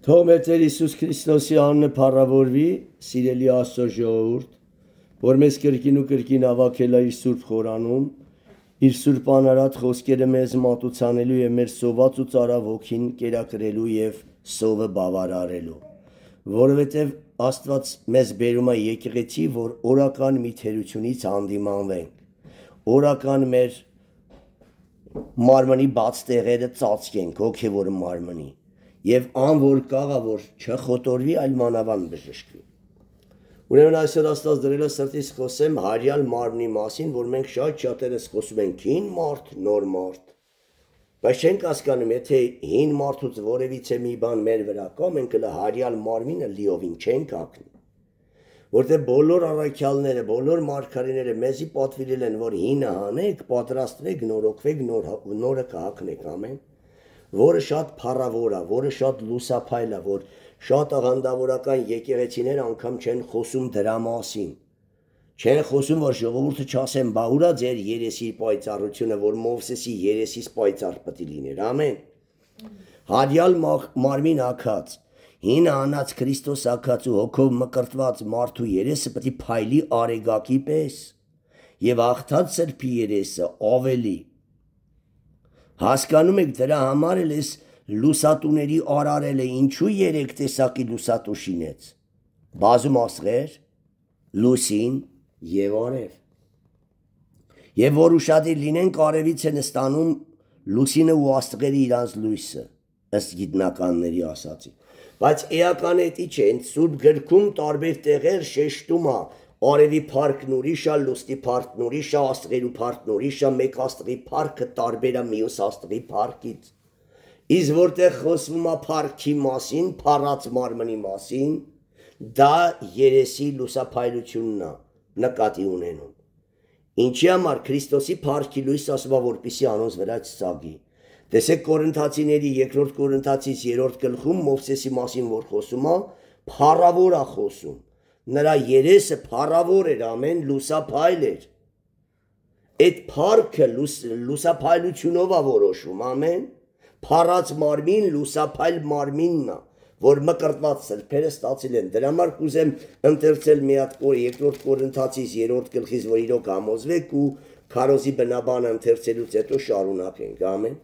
Թող մեր Տեր Հիսուս Քրիստոսի անունը փառավորվի, սիրելի Աստծո ժողովուրդ, որ մեզ կրկին ու կրկին հավաքել է իր Սուրբ խորանում, իր Սուրբ անարատ խոսքերը մեզ մատուցանելու եւ մեր սոված ու ծարավ հոգին կերակրելու եւ սովը բավարարելու, որովհետեւ Աստված մեզ բերում է եկեղեցի, որ օրական մի թերությունից հանդիմանվենք, օրական մեր մարմնի բաց տեղերը ծածկենք, հոգեվոր մարմնի Եվ ան որ կաղա որ չխոտորվի այլ մանավանդ բժշկվի։ Ուրեմն այսօր Աստված դրել է սրտիս խոսեմ հարյալ մարմնի մասին, որ մենք շատերս խոսում ենք հին մարդ, նոր մարդ։ Բայց չենք հասկանում, եթե հին մարդուց որևիցե մի բան մեր վրա կա, մենք հələ հարյալ մարմինը լիովին չենք հագնի։ Որտեղ բոլոր առաքյալները, բոլոր մարգարեները մեզի պատվիրել են, որ հինը հանեք, պատրաստվեք, նորոգվեք, նորը կհագնեք, ամեն։ Որը շատ փառավոր է, որը շատ լուսափայլ է, որ շատ աղանդավորական եկեղեցիներ անգամ չեն խոսում դրա մասին։ Չեն խոսում, որ ժողովուրդը չասեն, բա ուրա ձեր երեսի պայծառությունը, որ Մովսեսի երեսից պայծառ պետք է լիներ։ Ամեն։ Հարյալ մարմին հագած, հին անած Քրիստոս հագած ու հոգով մկրտված մարդու երեսը պետք է փայլի արեգակի պես, եւ աղթած սրբի երեսը ավելի Հասկանում եք դրա համար էլ էս լուսատուների արարել է ինչու երեք տեսակի լուսատու շինեց բազում աստղեր լուսին եւ արև եւ որ ուշադիր լինենք արևից են ստանում լուսինը ու աստղերը իրանց լույսը ըստ գիտնականների ասածի բայց էական էտի չէ սուրբ գրքում տարբեր տեղեր շեշտում է Արևի փառքն ուրիշ է, լուսնի փառքն ուրիշ է, աստղերու փառքն ուրիշ է, մեկ աստղի փառքը տարբեր է մյուս աստղի փառքից։ Իսկ որտեղ խոսվում է փառքի մասին, փառած մարմնի մասին, դա երեսի լուսափայլությունն է, նկատի ունենում։ Ինչի համար Քրիստոսի փառքի լույսը ասում է, որպեսզի անոնց վրա չծագի։ Տեսեք Կորինթացիների 2 Կորինթացիս 3 գլխում Մովսեսի մասին որ խոսում է, փառավոր է խոսում։ Նրա երեսը փառավոր էր, ամեն լուսափայլ էր։ Այդ փառքը լուսափայլությունով է որոշվում, ամեն։ Փառած մարմին լուսափայլ մարմինն է, որ մկրտված սրբերը ստացել են։ Դրա համար կուզեմ ընթերցել մի հատ 2 Կորինթացիս 3 գլխից, որ իրոք համոզվեք ու քարոզի բնաբանը ընթերցելուց հետո շարունակենք, ամեն։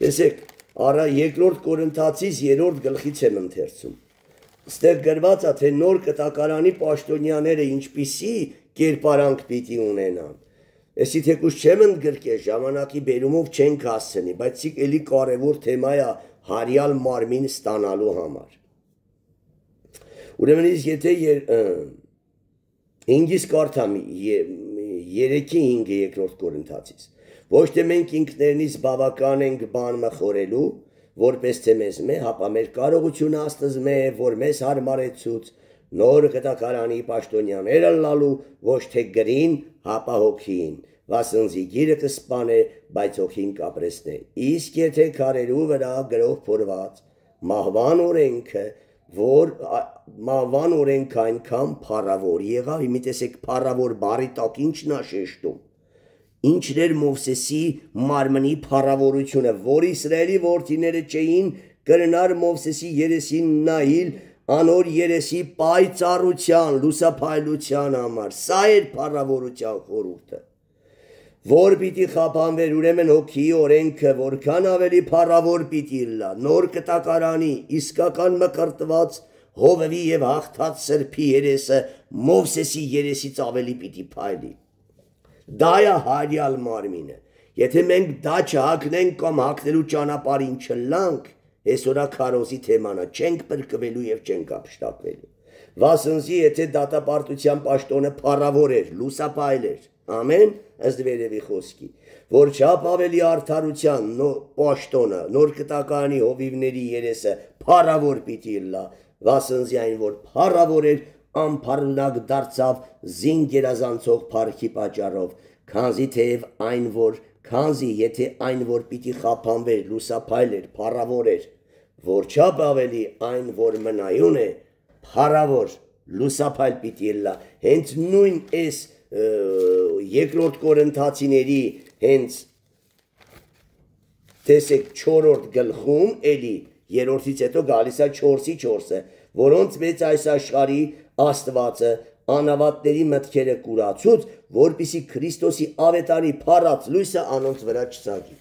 Տեսեք, արա 2 Կորինթացիս 3 գլխից եմ ընթերցում։ Ստեղ գրված է, թե նոր կտակարանի պաշտոնյաները ինչպիսի կերպարանք պիտի ունենան։ Էսի թեկուզ չեմ ընդգրկել, ժամանակի բերումով չենք հասցնի, բայց ցիկ էլի կարևոր թեմա է հարյալ մարմին ստանալու համար։ Ուրեմն իսկ եթե 5-ից կարդամ 3-5 2 Կորինթացիս։ Ոչ թե մենք ինքներնից բավական ենք բան մխորելու, որպես թե մեզ մե, հապա մեր կարողությունը Աստծո մե, որ մեզ հարմարեցուց նոր կտակարանի պաշտոնյաները լալու ոչ թե գրին, հապա հոգին, վասնզի գիրը կսպանե, բայց հոգին կապրեսնե։ Իսկ եթե քարերու վրա գրով փորված մահվան օրենքը այնքան փառավոր եղավ, հիմի տեսեք փառավոր բառի տակ ինչն է շեշտում։ Ինչն էր Մովսեսի մարմնի փառավորությունը, որ Իսրայելի որդիները չէին կրնար Մովսեսի երեսին նայիլ անոր երեսի պայծառության, լուսափայլության համար։ Սա էր փառավորության խորհուրդը։ Որ պիտի խափանվեր ուրեմն հոգի օրենքը, որքան ավելի փառավոր պիտի լա, նոր կտակարանի, իսկական մկրտված հովվի եւ հաղթած սրբի երեսը Մովսեսի երեսից ավելի պիտի փայլի։ Դա է հարյալ մարմինը։ Եթե մենք դա չհագնենք կամ հագնելու ճանապարհին չլանք, այսօրա քարոզի թեմանա չենք բրկվելու եւ չենք ապշտակվելու։ Վասնզի եթե դատապարտության պաշտոնը փառավոր էր, լուսափայլ էր, ամեն, ըստ վերևի խոսքի, որ չափ ավելի արդարության պաշտոնը, նոր կտակարանի հովիվների երեսը փառավոր պիտի լա, վասնզի այն որ փառավոր էր անփառնակ դարձավ զինգերազանցող փառքի պատճառով, քանզի թեև քանզի եթե այն որ պիտի խափանվեր, լուսափայլ էր, փառավոր էր, որ չափ ավելի այն որ մնայուն է, փառավոր, լուսափայլ պիտի լա, հենց նույն էս 2 Կորինթացիների հենց տեսեք 4-րդ գլխում էլի երրորդից հետո գալիս է 4-ի 4-ը, որոնց մեջ այս աշխարհի Աստվածը անավատների մտքերը կուրացուց, որպիսի Քրիստոսի ավետարի փառած լույսը անոնց վրա չծագի։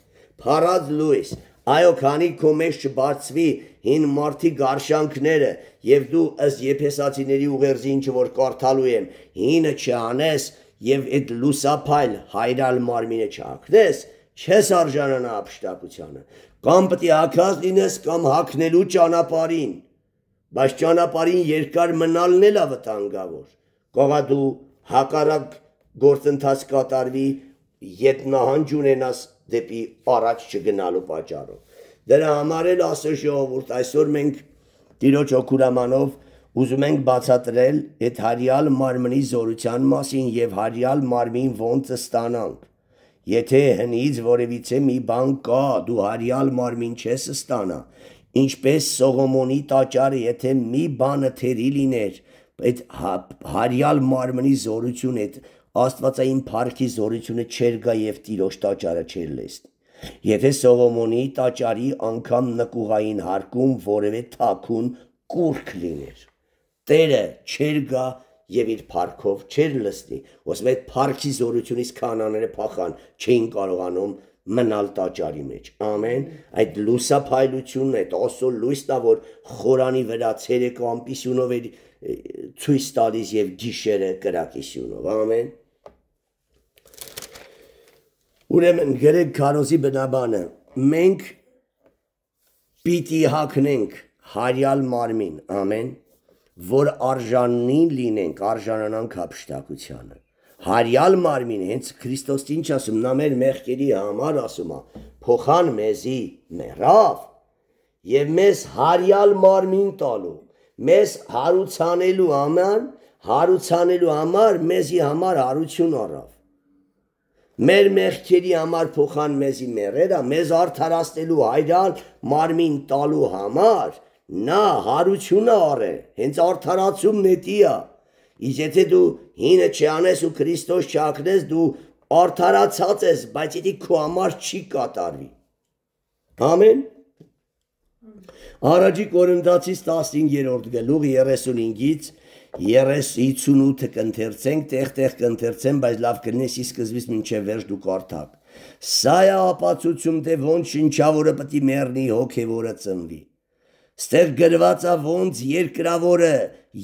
Փառած լույս, այո, քանի քո մեջ չբարձվի հին մարդի գարշանքները, եւ դու ըստ Եփեսացիների ուղերձին, որ կարդալու եմ, հինը չանես եւ այդ լուսափայլ հայրալ մարմինը չհագնես, չես արժանանա ապշտակությանը, կամ պետք է հագած լինես կամ հագնելու ճանապարհին, բայց ճանապարհին երկար մնալն էլ է վտանգավոր, կողա դու հակառակ գործընթաց կատարվի, ետնահանջ ունենաս դեպի առաջ չգնալու պատճառով։ Դրա համար էլ ասո ժողովուրդ, այսօր մենք Տիրոջ օգուրանով ուզում ենք բացատրել այդ հարյալ մարմնի զորության մասին եւ հարյալ մարմին ոնց ստանանք։ Եթե հնից որևիցե մի բան կա, դու հարյալ մարմին չես ստանա, ինչպես Սողոմոնի տաճարը, եթե մի բանը թերի լիներ, այդ հարյալ մարմնի զորություն, այդ աստվածային փառքի զորությունը չեր գա եւ Տիրոջ տաճարը չեր լեսնի։ Եթե Սողոմոնի տաճարի անգամ նկուղային հարկում որևէ թաքուն կուրք լիներ, Տերը չեր գա եւ իր փառքով չեր լսնի, ոսմ այդ փառքի զորությունից քահանաները փախան, չէին կարողանում մնալ տաճարի մեջ։ Ամեն, այդ լուսափայլությունն է, ասո լույսն է, որ խորանի վրա ցերեկը ամպիսյունով էր ցույց տալիս եւ գիշերը կրակիսյունով։ Ամեն։ Ուրեմն գրեք Քարոզի բնաբանը, մենք պիտի հագնենք հարյալ մարմին, ամեն, որ արժանի լինենք, արժանանանք ապշտակությանը։ Հարյալ մարմին, հենց Քրիստոս ինչ ասում, նա մեր մեղքերի համար ասում է, փոխան մեզի մեռավ եւ մեզ հարյալ մարմին տալու, մեզ հարուցանելու համար մեզի համար հարություն առավ։ Մեր մեղքերի համար փոխան մեզի մեռելա, մեզ արդարացնելու հայրալ մարմին տալու համար նա հարությունը առե, հենց արդարացումն էդի է։ Իսկ եթե դու հինը չանես ու Քրիստոս չհագնես, դու արդարացած ես, բայց դա քո համար չի կատարվի։ Ամեն։ Առաջի Կորինթացիս 15-րդ գլուխ 35-ից 58-ը կընթերցենք, տեղ կընթերցեմ, բայց լավ կլինի սկզբից մինչև վերջ դուք կարդաք։ Սա է ապացույցում, թե ոնց շնչավորը պետք է մեռնի, հոգևորը ծնվի։ Ստեղ գրված է ոնց երկրավորը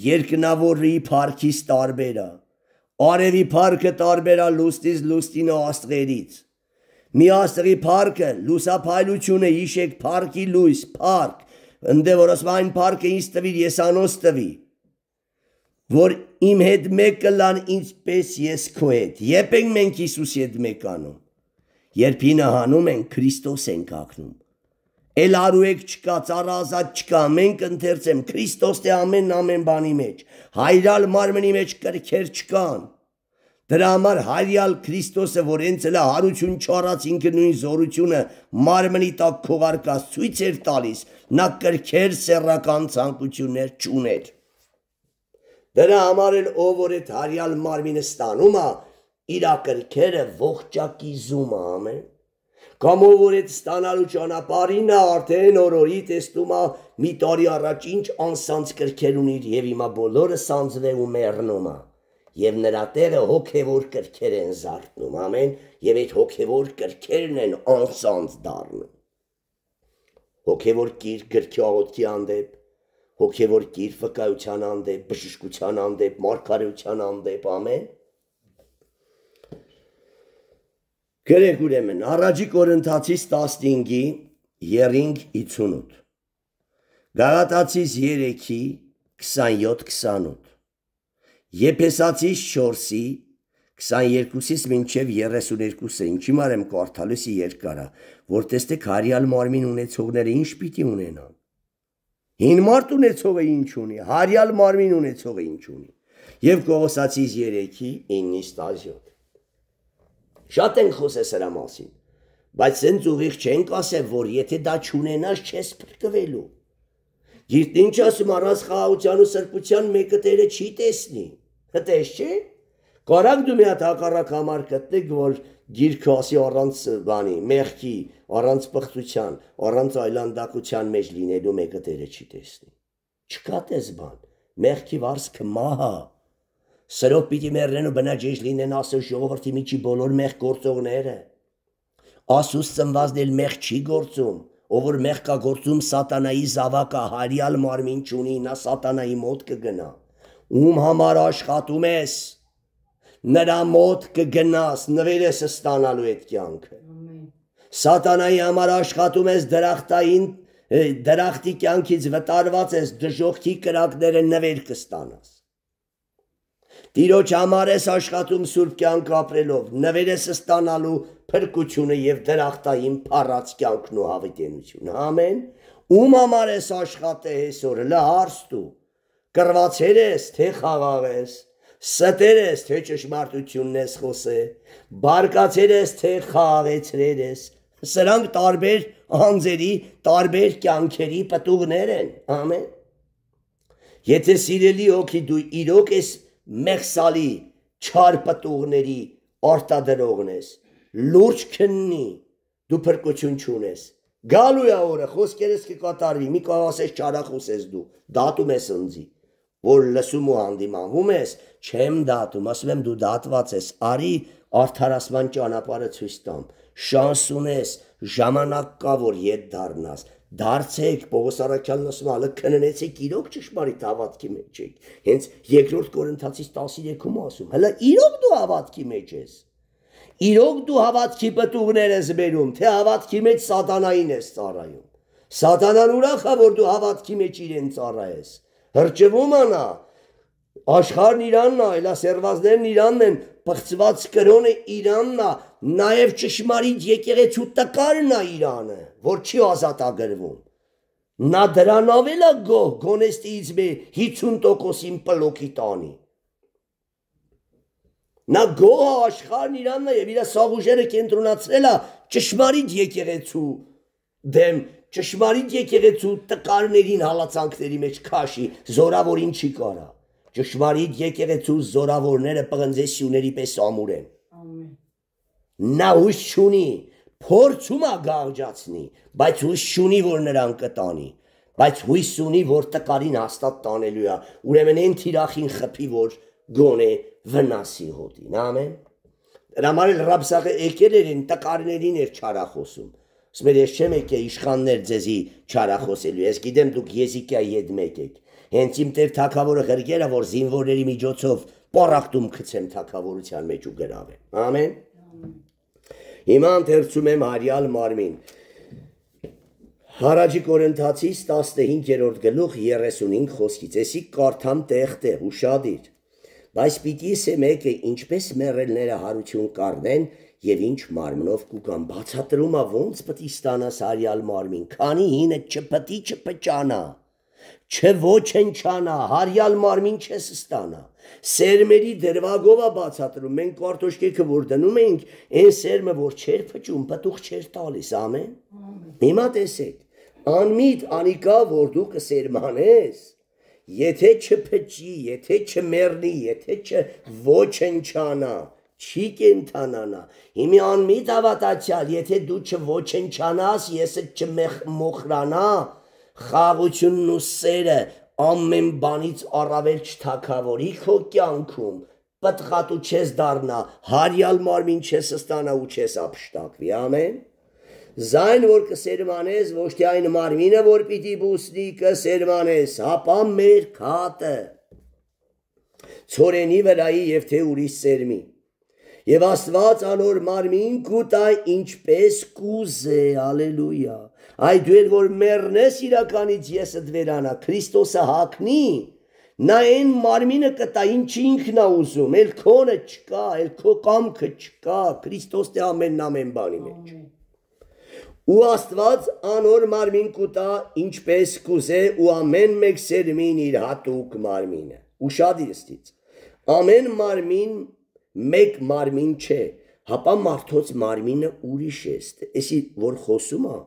երկնավորի փառքից տարբեր է։ Արևի փառքը տարբեր է լուսնից լուսնին աստղերից։ Մի աստղի փառքը լուսափայլությունը, հիշեք փառքի լույս, փառք, ընդ որ ասում այն փառքը ինձ տվիր, ես անոնց տվի, որ իմ հետ մեկ կլան, ինչպես ես քո հետ։ Երբ ենք մենք Հիսուսի հետ մեկանում, երբ հինահանում ենք, Քրիստոս ենք հագնում։ Էլ արուեք չկա, ծառա ազատ չկա, մենք ընթերցեմ, Քրիստոսն է ամեն բանի մեջ, հայրալ մարմնի մեջ կրքեր չկան։ Դրա համար հարյալ Քրիստոսը, որ հենց էլ հարություն չառած ինքը նույն զորությունը մարմնի տակ քողարկած ցույց էր տալիս, նա կրքեր սեռական ցանկություններ չուներ։ Դրա համար էլ ով որ այդ հարյալ մարմինը ստանում է, իր կրքերը ողջակիզում է, ամեն։ Կամ ով որ այդ ստանալու ճանապարհին է արդեն օրորի տեսնում է մի տարի առաջ ինչ անսանց կրքեր ունի եւ հիմա բոլորը սանձվե ու մեռնում է։ Եվ նրա տեղը հոգևոր կրքեր են զարթնում, ամեն, եւ այդ հոգևոր կրքերն են անսանձ դառնում։ Հոգևոր կիր գրքի աղոթքի հանդեպ, հոգևոր կիր վկայության հանդեպ, բժշկության հանդեպ, մարգարեության հանդեպ, ամեն։ Գրեք ուրեմն, առաջի Կորինթացիս 15-ի 58, Գաղատացիս 3-ի 27-28, Եփեսացիս 4-ի 22-ից մինչև 32-ը, ինչի մար եմ կարդալուսի երկարա, որ տեստեք հարյալ մարմին ունեցողները ինչ պիտի ունենան։ Հին մարդ ունեցողը ինչ ունի, հարյալ մարմին ունեցողը ինչ ունի։ Եվ Կողոսացիս 3-ի 9-ից 17։ Շատ ենք խոսել սրա մասին, բայց սենց ուղիղ չենք ասել, որ եթե դա չունենաս, չես փրկվելու։ Գիրք ինչ ասում, առանց խաղաղության ու սրբության մեկը Տերը չի տեսնի։ Հտես չէ։ Կարակ դու մի հատ հակառակ համար գտնեք, որ գիրքը ասի առանց բանի, մեղքի, առանց պղտության, առանց այլանդակության մեջ լինելու մեկը Տերը չի տեսնի։ Չկա տես բան, մեղքի վարձքը մահա։ Սրով պիտի մեռնեն ու բնաջեջ լինեն Աստծո ժողովրդի միջի բոլոր մեղ գործողները։ Աստուծո ծնվածն էլ մեղ չի գործում, ով որ մեղ կա գործում սատանայի զավակը հարյալ մարմին չունի, նա սատանայի մոտ կգնա։ Ում համար աշխատում ես, նրա մոտ կգնաս, նվեր ես ստանալու այդ կյանքը։ Սատանայի համար աշխատում ես դրախտի կյանքից վտարված ես, դժոխքի կրակները նվեր կստանաս։ Տիրոջ համար ես աշխատում սուրբ կյանք ապրելով, նվեր ես ստանալու փրկությունը եւ դրախտային փառած կյանքն ու հավիտենությունը։ Ամեն։ Ում համար ես աշխատել այսօր, լահարստու, կռվածեր ես, թե խաղաղ ես, ստեր ես, թե ճշմարտությունն ես խոսել, բարկացեր ես, թե խաղաղեցրեր ես։ Սրանք տարբեր անձերի, տարբեր կյանքերի պտուղներ են։ Ամեն։ Եթե սիրելի հոգի դու իրոք ես մեղսալի չար պտուղների արտադրողն ես, լուրջ քննի, դու փրկություն չունես։ Գալու է օրը, խոսքերս կկատարվի, մի կարող ասես չարախոս ես դու, դատում ես ընձի, որ լսում ու հանդիմանվում ես, չեմ դատում, ասում եմ դու դատված ես, արի արդարացման ճանապարհը ցույց տամ, շանս ունես, ժամանակ կա որ ետ դառնաս, դարձեք, Պողոս առաքյալն ասում է, հələ քննեցեք իրոք ճշմարիտ հավատքի մեջ եք։ Հենց 2 Կորինթացիս 13-ում ասում, հələ իրոք դու հավատքի մեջ ես։ Իրոք դու հավատքի պտուղներ ես բերում, թե հավատքի մեջ սատանային ես ծառայում։ Սատանան ուրախ է, որ դու հավատքի մեջ իրեն ծառայես։ Հրճվում անա, աշխարհն իրանն է, այլասերվածներն իրանն են, պղծված կրոնը իրանն է, նաև ճշմարիտ եկեղեցու տկարն է Իրանը, որ չի ազատագրվում։ Նա դրանով էլ է գոհ, գոնեստից 50%-ին պլոկի տանի։ Նա գոհ է աշխարհն իրանն է եւ իր սաղուժերը կենտրոնացրել է ճշմարիտ եկեղեցու դեմ, ճշմարիտ եկեղեցու տկարներին հալածանքների մեջ քաշի, զորավորին չի կարա։ Ճշմարիտ եկեղեցու զորավորները պղնձե սյուների պես ամուր են։ Նա հույս չունի, փորձում է գաղջացնի, բայց հույս չունի, որ նրան կտանի, բայց հույս ունի, որ տկարին հաստատ տանելու է, ուրեմն այն թիրախին խփի, որ գոնե վնասի հոտին, ամեն։ Դրա համար էլ Ռաբսաղը եկել էր այն տկարներին էր չարախոսում։ Ասում էր ես չեմ եկել իշխաններ ձեզի չարախոսելու, ես գիտեմ դուք Եզիկիայի հետ մեկ եք։ Հենց իմ Տեր թագավորը ղրկել է, որ զինվորների միջոցով պառակտում գցեմ թագավորության մեջ ու գրավեմ։ Ամեն։ Հիմա ընթերցում եմ հարյալ մարմին։ Հարաջի Կորինթացիս 15-րդ գլուխ 35 խոսքից։ Էսի կարդամ տեղ-տեղ ուշադիր։ Բայց պիտի սեմեք է ինչպես մեռելները հարություն կառնեն եւ ինչ մարմնով կուգան։ Բացատրում է ոնց պետք է ստանաս հարյալ մարմին, քանի հինը չպետք է չպճանա, չոչնչանա, հարյալ մարմին չես ստանա։ Սերմերի դրվագով է բացատրում, մենք կարտոշկեքը որ դնում ենք, այն սերմը որ չեր փճում, պտուղ չեր տալիս, ամեն։ Հիմա տեսեք, անմիտ անիկա որ դու կսերմանես, եթե չփճի, եթե չմեռնի, եթե չոչնչանա, չի կենթանանա։ Հիմի անմիտ հավատացյալ, եթե դու չոչնչանաս, եսը չմոխրանա, խաղությունն ու սերը ամեն բանից առավել չթակավորի քո կյանքում, պտղատու չես դառնա, հարյալ մարմին չես ստանա ու չես ապշտակվի, ամեն։ Զայն որ կսերմանես, ոչ թե այն մարմինը որ պիտի բուսնի կսերմանես, հապա մեր քատը, ցորենի վրայի եւ թե ուրիշ սերմի։ Եվ Աստված անոր մարմին կուտա ինչպես կուզե, ալելույա։ Այդ դու որ մեռնես իրականից եսը դվերանա, Քրիստոսը հագնի, նա այն մարմինը կտա, ինչ ինքն է ուզում, էլ քոնը չկա, էլ քո կամքը չկա, Քրիստոսն է ամեն բանի մեջ։ Ու Աստված անոր մարմին կուտա ինչպես կուզե ու ամեն մեկ սերմին իր հատուկ մարմինը։ Ուշադիր ստից։ Ամեն մարմին մեկ մարմին չէ, հապա մարդոց մարմինը ուրիշ է։ Էսի որ խոսում է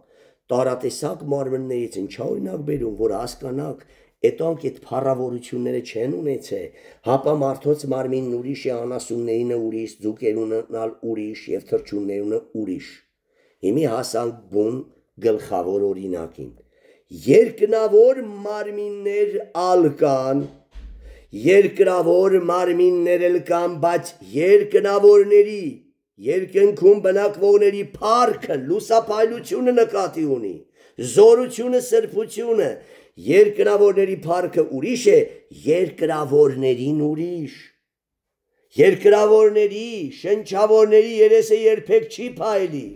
տարատեսակ մարմիններից ինչա օրինակ բերում, որ հասկանաք Էտոնք այդ փառավորությունները չեն ունեցե, հապա մարդոց մարմինն ուրիշ է, անասուններինը ուրիշ, ձուկերունալ ուրիշ եւ թրջուններունը ուրիշ։ Հիմի հասանք բուն գլխավոր օրինակին։ Երկնավոր մարմիններ ալ կան, երկրավոր մարմիններ էլ կան, բայց երկնավորների, երկնքում բնակվողների փառքը, լուսափայլությունը նկատի ունի, զորությունը, սրբությունը, երկրավորների փառքը ուրիշ է, երկրավորներին ուրիշ։ Երկրավորների, շնչավորների երեսը երբեք չի փայլի։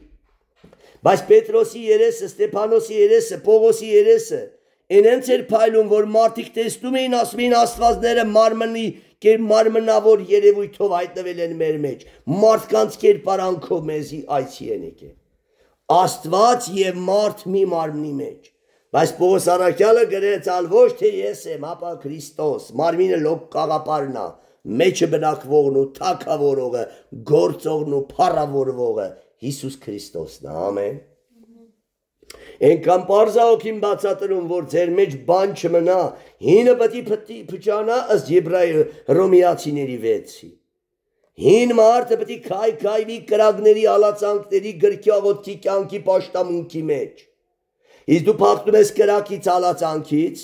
Բայց Պետրոսի երեսը, Ստեփանոսի երեսը, Պողոսի երեսը այնց էր փայլում, որ մարդիկ տեսնում էին, ասում էին աստվածները մարմնավոր երևույթով հայտնվել են մեր մեջ, մարդկանց կերպարանքով մեզի այցի են եկել։ Աստված եւ մարդ մի մարմնի մեջ։ Բայց Պողոս առաքյալը գրեց, ալ ոչ թե ես եմ, ապա Քրիստոս, մարմինը լոկ կաղապարն է, մեջը բնակվողն ու թագավորողը, գործողն ու փառավորվողը Հիսուս Քրիստոսն է, ամեն։ Այնքան պարզահոգին բացատրում, որ ձեր մեջ բան չմնա, հինը պետք է փչանա ըստ Հռոմեացիների 6-ի։ Հին մարդը պետք է քայքայվի կրակների, ալածանքների, գրքի աղոթքի կյանքի պաշտամունքի մեջ։ Իսկ դու փախնում ես կրակից, ալածանքից,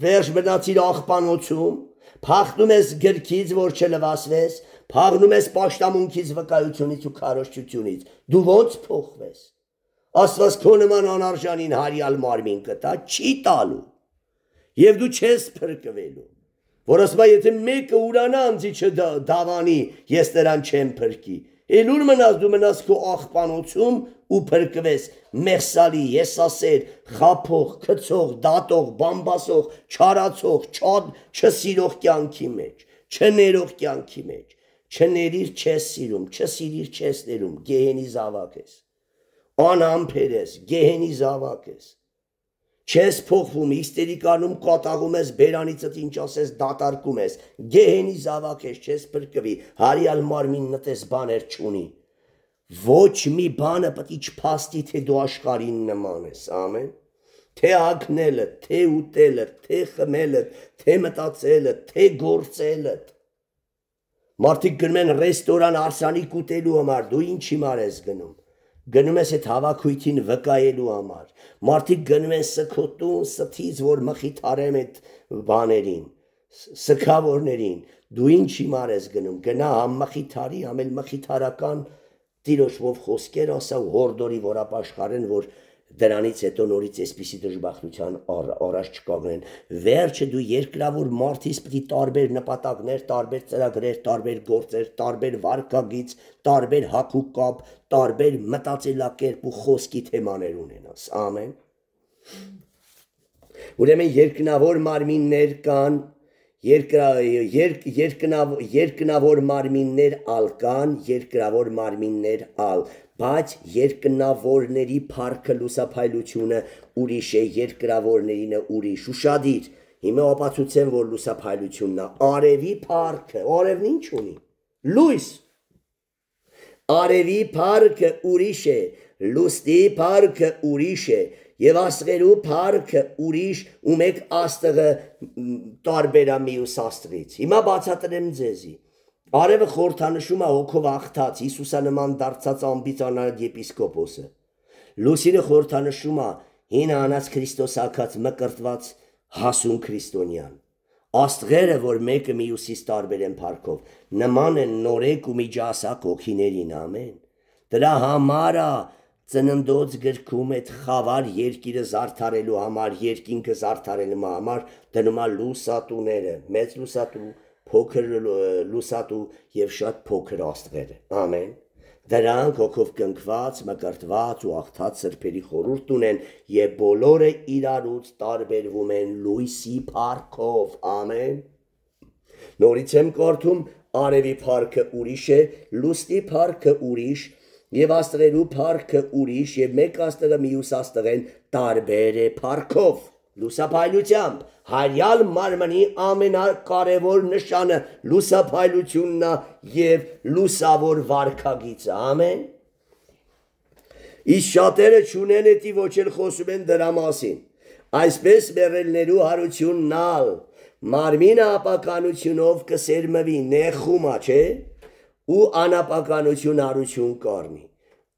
վերջ մնացիր աղբանոցում, փախնում ես գրքից, որ չլվասվես, փախնում ես պաշտամունքից, վկայությունից ու քարոզչությունից, դու ո՞նց փոխվես։ Աստված քո նման անարժանին հարյալ մարմին կտա, չի տալու։ Եվ դու չես փրկվելու։ Որ ասում է, եթե մեկը ուրանա անձի չդավանի, ես նրան չեմ փրկի։ Էլ ուր մնաս, դու մնաս քո աղբանոցում ու փրկվես մեղսալի, եսասեր, խափող, քցող, դատող, բամբասող, չարացող, չսիրող կյանքի մեջ, չներող կյանքի մեջ, չներիր չես սիրում, չսիրիր չես ներում, գեհենի զավակ ես, անհամբեր ես, գեհենի զավակ ես, չես փոխվում, հիստերիկանում կատաղում ես, բերանիցդ ինչ ասես, դատարկում ես, գեհենի զավակ ես, չես փրկվի, հարյալ մարմին նտես բաներ չունի։ Ոչ մի բանը պետք է չփաստի, թե դու աշխարհին նման ես, ամեն։ Թե ակնելը, թե ուտելը, թե խմելը, թե մտածելը, թե գործելը։ Մարդիկ գնում են ռեստորան արսանիկ ուտելու համար, դու ինչ հիմար ես գնում։ Գնում ես այդ հավաքույթին վկայելու համար։ Մարդիկ գնում են սքոտուն, ստից, որ մխիթարեմ այդ բաներին, սքավորներին։ Դու ինչ հիմար ես գնում, գնա համ մխիթարի, համ էլ մխիթարական տիրոջով խոսքեր ասա ու հորդորի որապաշխարեն, որ դրանից հետո նորից այսպիսի դժբախտության առաջ չկանգնեն։ Վերջը դու երկրավոր մարդից պետք է տարբեր նպատակներ, տարբեր ծրագրեր, տարբեր գործեր, տարբեր վարքագիծ, տարբեր հագուկապ, տարբեր մտածելակերպ ու խոսքի թեմաներ ունենաս, ամեն։ Ուրեմն երկնավոր մարմիններ կան, երկնավոր մարմիններ ալ կան, երկրավոր մարմիններ ալ, բայց երկնավորների փառքը լուսափայլությունը ուրիշ է, երկրավորներինը ուրիշ, ուշադիր, հիմա ապացուցեմ, որ լուսափայլությունն է, արևի փառքը, արևն ինչ ունի, լույս, արևի փառքը ուրիշ է, լուսնի փառքը ուրիշ է, եւ աստղերու փառքը ուրիշ ու մեկ աստղը տարբեր է մյուս աստղից։ Հիմա բացատրեմ ձեզի։ Արևը խորհրդանշում է հոգով աղթած Հիսուսանման դարձած ամբիծանալի եպիսկոպոսը։ Լուսինը խորհրդանշում է հին անած Քրիստոս ակած մկրտված հասուն քրիստոնյան։ Աստղերը, որ մեկը մյուսից տարբեր են փառքով, նման են նորեկ ու միջասակ հոգիներին, ամեն։ Դրա համար է ծննդոց գրքում այդ խավար երկիրը զարդարելու համար, երկինքը զարդարելու համար դնում է լուսատուները, մեծ լուսատու, փոքր լուսատու եւ շատ փոքր աստղերը, ամեն։ Դրանք հոգով կնքված, մկրտված ու աղթած սրբերի խորհուրդ ունեն եւ բոլորը իրարուց տարբերվում են լույսի փառքով, ամեն։ Նորից եմ կարդում, արևի փառքը ուրիշ է, լուսնի փառքը ուրիշ եւ աստղերու փառքը ուրիշ եւ մեկ աստղը մյուս աստղեն տարբեր է փառքով, լուսափայլությամբ, հարյալ մարմնի ամենակարևոր նշանը լուսափայլությունն է եւ լուսավոր վարքագիծը, ամեն։ Իսկ շատերը չունեն էդի ոչ էլ խոսում են դրա մասին։ Այսպես մեռելներու հարությունն ալ մարմինը ապականությունով կսերմվի նեխումա, չէ, ու անապականություն հարություն կառնի։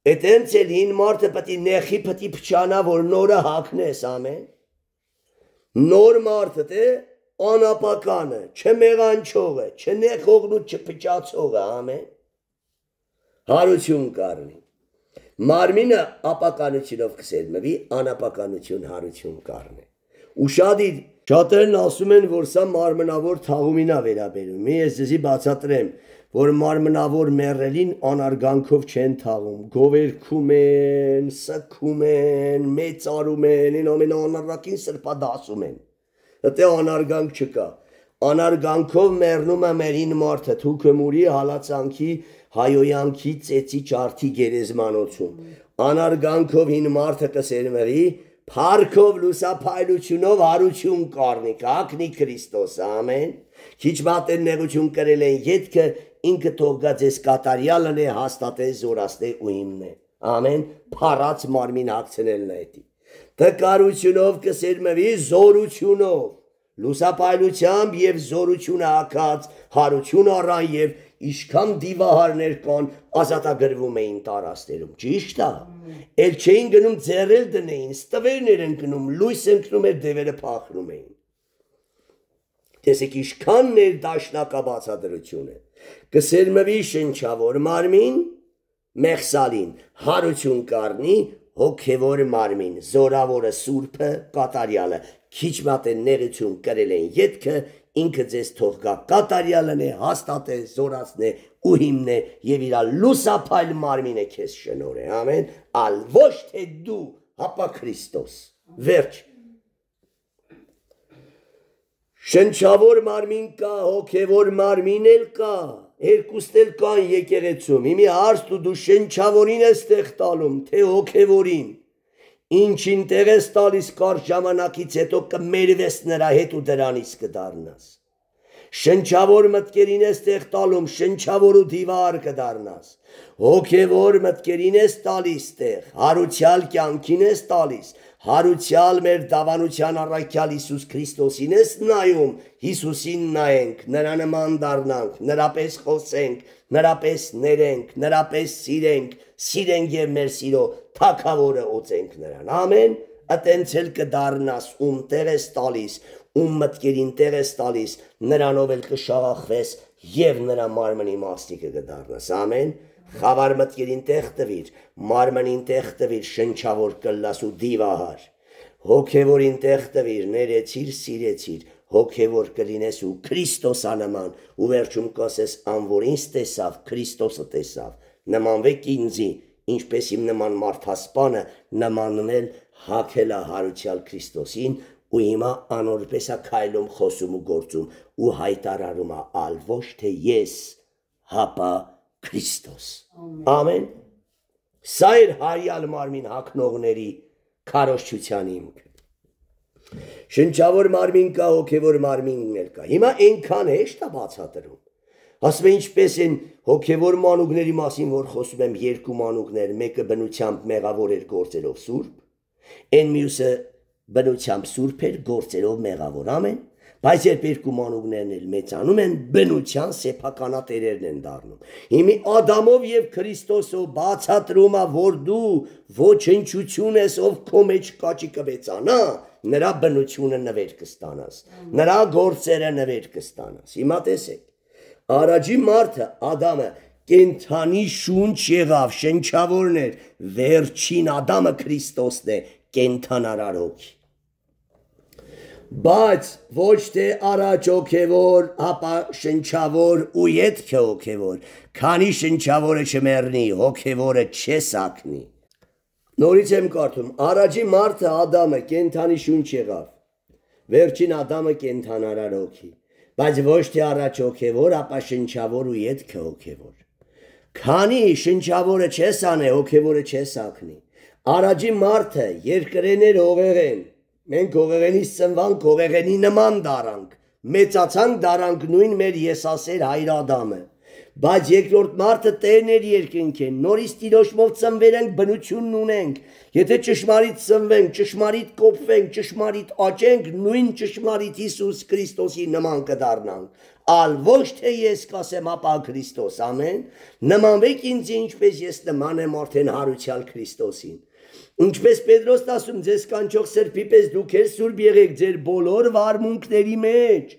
Էտեմ ցելին մարդը պետք է նեխի պետք է փչանա, որ նորը հակնես, ամեն։ Նոր մարդը թե անապականը, չմեղանչողը, չնեխողն ու չփչացողը, ամեն։ Հարություն կառնի։ Մարմինը ապականությունով կսերմվի, անապականություն հարություն կառնի։ Ու շատերն ասում են, որ սա մարմնավոր թաղումին է վերաբերում։ Մի ես ձեզի բացատրեմ, որ մարմնավոր մեռելին անարգանքով չեն թաղում, գովերքում են, սգում են, մեծարում են, այն ամեն անառակին սրբադասում են։ Դե անարգանք չկա։ Անարգանքով մեռնում է մերին մարդը, թուքը մուրի, հալածանքի, հայոյանքի, ծեծի, ճարդի գերեզմանոցում։ Անարգանքով հին մարդը կսերմվի, փառքով լուսափայլությունով հարություն կառնի, կհագնի Քրիստոս, ամեն։ Քիչ մատեն նեղություն կրել են ետքը, ինքը թողգա ձեզ կատարյալն է, հաստատե, զորացնե ու հիմնե, ամեն, փառած մարմին հագցնելն է էդի։ Տկարությունով կսերմվի զորությունով, լուսափայլությամբ եւ զորությունը հագած, հարություն առան եւ իշքան դիվահարներ կան ազատագրվում էին տարածներում, ճիշտ է։ Էլ չէին գնում ձեռել դնեին, ստվերներ են գնում, լույս ընկնում էր, դևերը փախնում էին։ Տեսեք իշքան ներդաշնակաբացադրություն է։ Կսերմվի շնչավոր մարմին, մեղսալին, հարություն կառնի, հոգևոր մարմին, զորավորը, սուրբը, կատարյալը, քիչ մատեն նեղություն կրել են ետքը, ինքը ձեզ թողկա կատարյալն է, հաստատ է, զորացն է ու հիմն է եւ իրա լուսափայլ մարմին է քեզ շնորհ է, ամեն, ալ ոչ թե դու, հապա Քրիստոս, վերջ։ Շնչավոր մարմին կա, հոգևոր մարմին էլ կա, երկուստ էլ կան եկեղեցում, իմի հարց դու շնչավորին ես տեղ տալում, թե հոգևորին, ինչին տեղ ես տալիս կարճ ժամանակից հետո կմերվես նրա հետ ու դրանից կդառնաս։ Շնչավոր մտքերին ես տեղ տալում, շնչավոր ու դիվար կդառնաս։ Հոգևոր մտքերին ես տալիս տեղ, հարուցյալ կյանքին ես տալիս, հարուցյալ մեր դավանության առաքյալ Հիսուս Քրիստոսին ես նայում, Հիսուսին նայենք, նրա նման դառնանք, նրա պես խոսենք, նրա պես ներենք, նրա պես սիրենք եւ մեր սիրո թագավորը օծենք նրան։ Ամեն, այտենց էլ կդառնաս, ում տեղ ես տալիս, ում մտքերին տեղ ես տալիս, նրանով էլ կշաղախվես եւ նրա մարմնի մասնիկը կդառնաս։ Ամեն։ Խավար մտքերին տեղ տվիր, մարմնին տեղ տվիր, շնչավոր կլաս ու դիվահար, հոգևորին տեղ տվիր, ներեցիր, սիրեցիր, հոգևոր կլինես ու Քրիստոսանման, ու վերջում կասես անոր ինձ տեսավ, Քրիստոսը տեսավ, նմանվեք ինձի, ինչպես իմ նման մարդասպանը նմաննել հագել է հարուցյալ Քրիստոսին, ու հիմա անորպես է քայլում, խոսում ու գործում ու հայտարարում է ալ ոչ թե ես, հապա Քրիստոս։ Ամեն։ Սա էր հայալ մարմին հագնողների քարոզչության հիմքը։ Շնչավոր մարմին կա, հոգևոր մարմինն էլ կա։ Հիմա այնքան հեշտ է բացատրում։ Ասում են ինչպես են հոգևոր մանուկների մասին, որ խոսում եմ երկու մանուկներ, մեկը բնությամբ մեղավոր էր գործերով սուրբ, այն մյուսը բնությամբ սուրբ էր գործերով մեղավոր, ամեն։ Բայց երբ երկու մանուկներն էլ մեծանում են, բնության սեփականատերերն են դառնում։ Հիմի Ադամով եւ Քրիստոսով բացատրում է, որ դու ոչնչություն ես, ով քո մեջ կաճի կվեծանա, նրա բնությունը նվեր կստանաս, նրա գործերը նվեր կստանաս։ Հիմա տեսեք, առաջի մարդը Ադամը կենթանի շունչ եղավ, շնչավորն էր, վերջին Ադամը Քրիստոսն է, կենթանարար հոգի։ Բայց ոչ թե առաջ հոգևոր, ապա շնչավոր ու ետքը հոգևոր, քանի շնչավորը չմեռնի, հոգևորը չեսակնի։ Նորից եմ կարդում, առաջի մարդը Ադամը կենթանի շունչ եղավ, վերջին Ադամը կենթանարար հոգի, բայց ոչ թե առաջ հոգևոր, ապա շնչավոր ու ետքը հոգևոր։ Քանի շնչավորը չեսանե, հոգևորը չեսակնի։ Առաջի մարդը երկրեներ հողեղեն, մենք հողեղենից ծնվանք, հողեղենի նման դարանք, մեծացանք դարանք նույն մեր եսասեր հայր Ադամը, Բայց երկրորդ մարդը Տերն էր երկնքեն, նորից Տիրոջով ծնվել ենք, բնությունն ունենք։ Եթե ճշմարիտ ծնվենք, ճշմարիտ կոփվենք, ճշմարիտ աճենք, նույն ճշմարիտ Հիսուս Քրիստոսի նման կդառնանք։ Ալ ոչ թե ես կասեմ, ապա Քրիստոս, ամեն։ Նմանվեք ինձ, ինչպես ես նման եմ արդեն հարության Քրիստոսին։ Ինչպես Պետրոսն ասում, ձեզ կանչող սրբի պես դուք էլ սուրբ եղեք ձեր բոլոր վարմունքների մեջ,